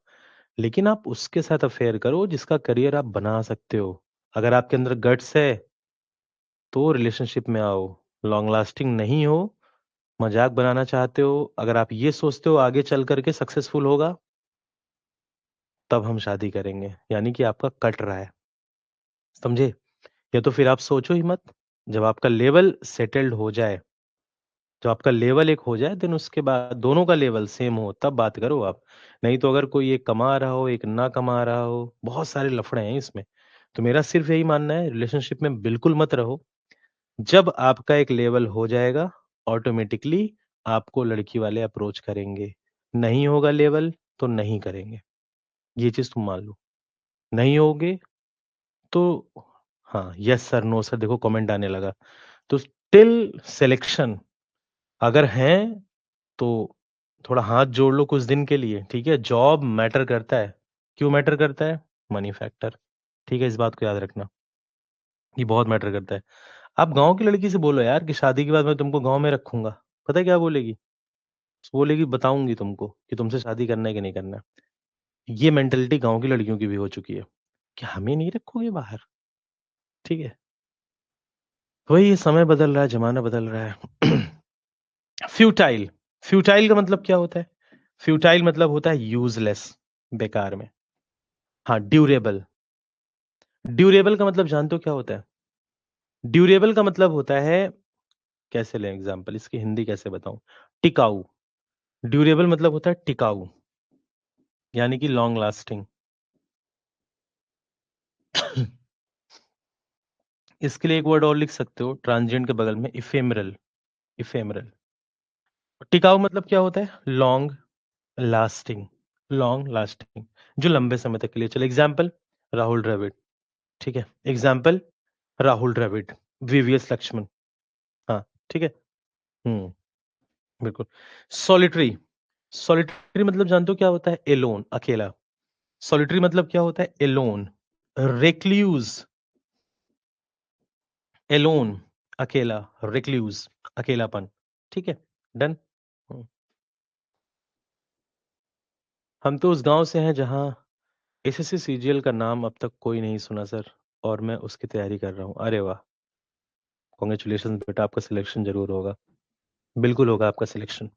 लेकिन आप उसके साथ अफ़ेयर करो जिसका करियर आप बना सकते हो। अगर आपके अंदर गट्स है, तो रिलेशनशिप में आओ। लॉन्ग लास्टिंग नहीं हो, मज़ाक बनाना चाहते हो, अगर आप ये सोचते हो आगे चल कर के सक्सेसफुल होगा, तब हम शादी करेंगे, यानी कि आपका कट रहा है, समझे? या तो फिर आप सोचो ही मत, जब आपका लेवल सेटल्ड हो जाए, जब आपका लेवल एक हो जाए, देन उसके बाद दोनों का लेवल सेम हो, तब बात करो आप। नहीं तो अगर कोई एक कमा रहा हो, एक ना कमा रहा हो, बहुत सारे लफड़े हैं इसमें। तो मेरा सिर्फ यही मानना है, रिलेशनशिप में बिल्कुल मत रहो। जब आपका एक लेवल हो जाएगा, ऑटोमेटिकली आपको लड़की वाले अप्रोच करेंगे। नहीं होगा लेवल, तो नहीं करेंगे। ये चीज़ तुम मान लो। नहीं होगे तो हाँ, येस सर, नो सर, देखो कमेंट आने लगा। तो टिल सिलेक्शन अगर हैं, तो थोड़ा हाथ जोड़ लो कुछ दिन के लिए, ठीक है? जॉब मैटर करता है। क्यों मैटर करता है? मनी फैक्टर, ठीक है? इस बात को याद रखना, ये बहुत मैटर करता है। आप गाँव की लड़की से बोलो यार कि शादी के बाद मैं तुमको गाँव में रखूँगा, पता है क्या बोलेगी? बोलेगी बताऊँगी तुमको कि तुमसे शादी करना है कि नहीं करना है। ये मेंटालिटी गाँव की लड़कियों की भी हो चुकी है, कि हमें नहीं रखोगे बाहर, ठीक है? वही समय बदल रहा है, ज़माना बदल रहा है। फ्यूटाइल, फ्यूटाइल का मतलब क्या होता है? फ्यूटाइल मतलब होता है यूज़लेस, बेकार में। हाँ, ड्यूरेबल, ड्यूरेबल का मतलब जानते हो क्या होता है? ड्यूरेबल का मतलब होता है, कैसे लें एग्ज़ाम्पल, इसकी हिंदी कैसे बताऊँ? टिकाऊ, ड्यूरेबल मतलब होता है टिकाऊ, यानी कि लॉन्ग लास्टिंग। इसके लिए एक वर्ड और लिख सकते हो ट्रांजिएंट के बगल में, इफेमरल, इफेमरल। टिकाऊ मतलब क्या होता है? लॉन्ग लास्टिंग, लॉन्ग लास्टिंग, जो लंबे समय तक के लिए चले। एग्ज़ाम्पल राहुल द्रविड़, ठीक है? एग्ज़ाम्पल राहुल द्रविड़, वीवीएस लक्ष्मण, हाँ, ठीक है? हुँ, बिल्कुल। सॉलिटरी, सॉलिटरी मतलब जानते हो क्या होता है? एलोन, अकेला। सॉलिटरी मतलब क्या होता है? एलोन। रेक्लूज़, एलोन, अकेला, रिक्लूज़, अकेलापन, ठीक है? डन? हुँ। हम तो उस गाँव से हैं जहाँ एसएससी सीजीएल का नाम अब तक कोई नहीं सुना सर, और मैं उसकी तैयारी कर रहा हूँ। अरे वाह! कांग्रेचुलेशंस बेटा, आपका सिलेक्शन ज़रूर होगा। बिल्कुल होगा आपका सिलेक्शन।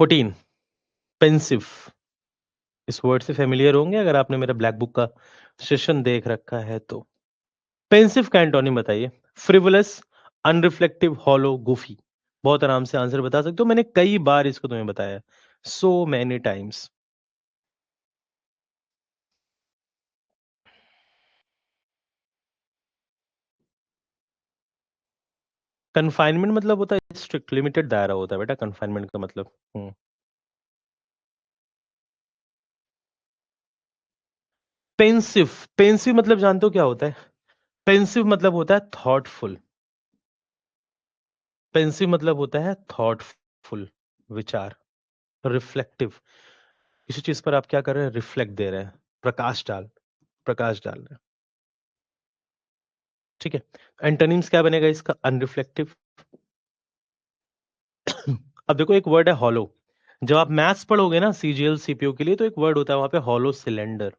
14 पेंसिव, इस वर्ड से फ़ैमिलियर होंगे अगर आपने मेरा ब्लैक बुक का सेशन देख रखा है तो। पेंसिव का एंटोनिम बताइए? Frivolous, unreflective, hollow, goofy. बहुत आराम से आंसर बता सकते हो, मैंने कई बार इसको तुम्हें बताया। So many times. कन्फाइनमेंट मतलब होता है स्ट्रिक्ट, लिमिटेड दायरा होता है बेटा कन्फाइनमेंट का मतलब। हुँ। पेंसिव, पेंसिव मतलब जानते हो क्या होता है? पेंसिव मतलब होता है थॉटफुल, पेंसिव मतलब होता है थॉटफुल, विचार, रिफ्लेक्टिव, किसी चीज़ पर आप क्या कर रहे हैं? रिफ्लेक्ट दे रहे हैं, प्रकाश डाल रहे हैं, ठीक है? एंटोनिम्स क्या बनेगा इसका? अनरिफ्लेक्टिव। अब देखो एक वर्ड है हॉलो, जब आप मैथ्स पढ़ोगे ना सीजीएल, सीपीयू के लिए, तो एक वर्ड होता है वहाँ पे हॉलो सिलेंडर,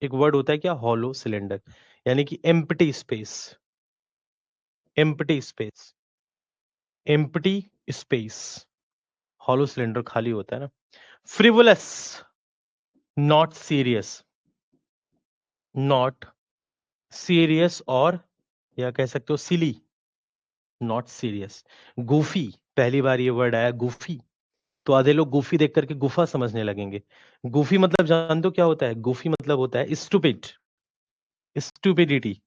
एक वर्ड होता है क्या? Hollow cylinder. यानी कि empty space, empty space, empty space, hollow cylinder खाली होता है ना। Frivolous, not serious, not serious, और या कह सकते हो सिली, नॉट सीरियस। गूफी, पहली बार ये वर्ड आया गूफी, तो आधे लोग गूफी देख करके गुफा समझने लगेंगे। गूफी मतलब जानते हो क्या होता है? गूफी मतलब होता है stupid, stupidity,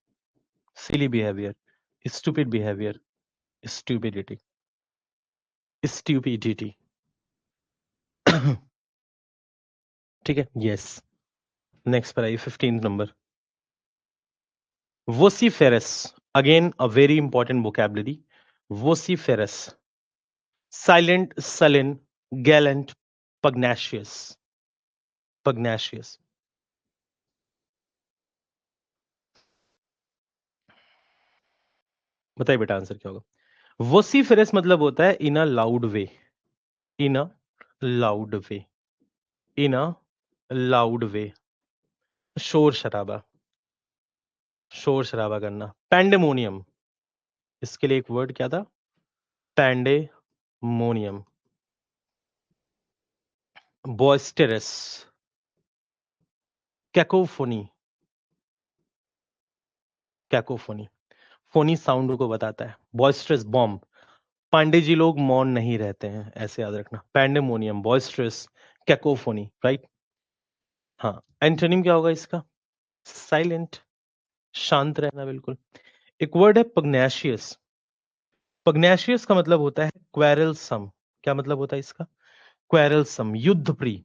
silly behaviour, stupid behaviour, stupidity, stupidity. ठीक है, यस। नेक्स्ट पर आइए 15 number, vociferous, again a very important vocabulary. Vociferous, silent, sullen, gallant, pugnacious, pugnacious. बताइए बेटा आंसर क्या होगा? वोसिफेरस मतलब होता है in a loud way, in a loud way, in a loud way, शोर शराबा, शोर शराबा करना। पैंडेमोनियम, इसके लिए एक वर्ड क्या था? Pandemonium. Boisterous, cacophony, cacophony, phony sound को बताता है। बॉयस्ट्रेस, बॉम्ब, पांडे जी लोग मौन नहीं रहते हैं, ऐसे याद रखना। Pandemonium, boisterous, cacophony, right. हाँ, एंटोनिम क्या होगा इसका? साइलेंट, शांत रहना, बिल्कुल। एक वर्ड है पग्नेशियस। पग्नेशियस का मतलब होता है क्वेरलसम। क्या मतलब होता है इसका? क्वेरलसम, युद्ध प्रिय।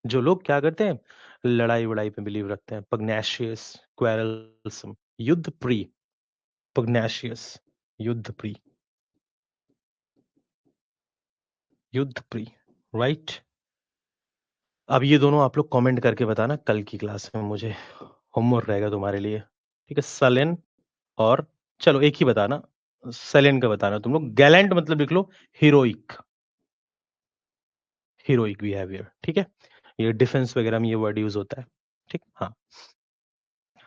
जो लोग क्या करते हैं? लड़ाई वड़ाई पे बिलीव रखते हैं। पग्नेशियस, क्वेरलसम, युद्ध प्रिय, पग्नेशियस, युद्ध प्रिय, युद्ध प्रिय, राइट। अब ये दोनों आप लोग कमेंट करके बताना कल की क्लास में, मुझे होमवर्क रहेगा तुम्हारे लिए। ठीक है, सलेन, और चलो एक ही बताना, सेलेन का बताना तुम लोग। गैलेंट मतलब लिख लो हीरोइक, हीरोइक बिहेवियर। ठीक है, ये डिफेंस वगैरह में ये वर्ड यूज होता है। ठीक, हाँ।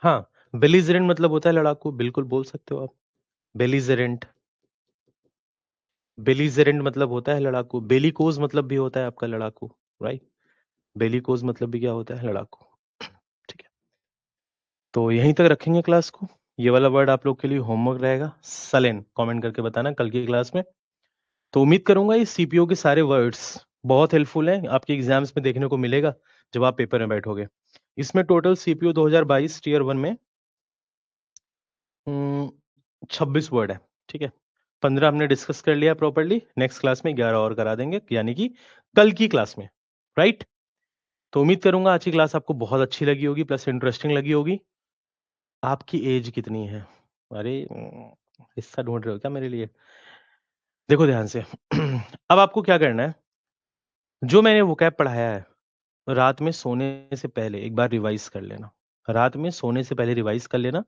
हाँ, बेलिजरेंट मतलब होता है लड़ाकू, बिल्कुल बोल सकते हो आप। बेलिजरेंट, बेलिजरेंट मतलब होता है लड़ाकू। बेलिकोज मतलब भी होता है आपका लड़ाकू, राइट। बेलिकोज मतलब भी क्या होता है? लड़ाकू। ठीक है, तो यहीं तक रखेंगे क्लास को। ये वाला वर्ड आप लोग के लिए होमवर्क रहेगा। सलेन कमेंट करके बताना कल की क्लास में। तो उम्मीद करूंगा ये सीपीओ के सारे वर्ड्स बहुत हेल्पफुल हैं, आपके एग्जाम्स में देखने को मिलेगा जब आप पेपर में बैठोगे। इसमें टोटल सीपीओ 2022 टीयर 1 में 26 वर्ड है। ठीक है, 15 हमने डिस्कस कर लिया प्रॉपर्ली। नेक्स्ट क्लास में 11 और करा देंगे, यानी कि कल की क्लास में, राइट। तो उम्मीद करूंगा आज की क्लास आपको बहुत अच्छी लगी होगी, प्लस इंटरेस्टिंग लगी होगी। आपकी एज कितनी है? अरे हिस्सा ढूंढ रहे हो क्या मेरे लिए? देखो ध्यान से। अब आपको क्या करना है, जो मैंने वोकैब पढ़ाया है, रात में सोने से पहले एक बार रिवाइज कर लेना। रात में सोने से पहले रिवाइज कर लेना।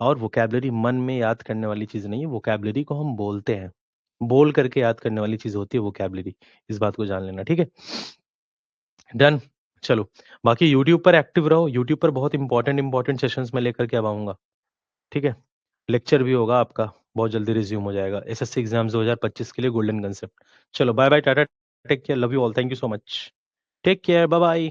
और वोकैबुलरी मन में याद करने वाली चीज नहीं है, वोकैबुलरी को हम बोलते हैं, बोल करके याद करने वाली चीज होती है वोकैबुलरी। इस बात को जान लेना, ठीक है। डन। चलो, बाकी यूट्यूब पर एक्टिव रहो। यूट्यूब पर बहुत इंपॉर्टेंट इंपॉर्टेंट सेशंस में लेकर के अब आऊंगा। ठीक है, लेक्चर भी होगा आपका, बहुत जल्दी रिज्यूम हो जाएगा। एसएससी एग्जाम्स 2025 के लिए गोल्डन कंसेप्ट। चलो bye bye, tata, take care, love you all, thank you so much, take care, bye bye.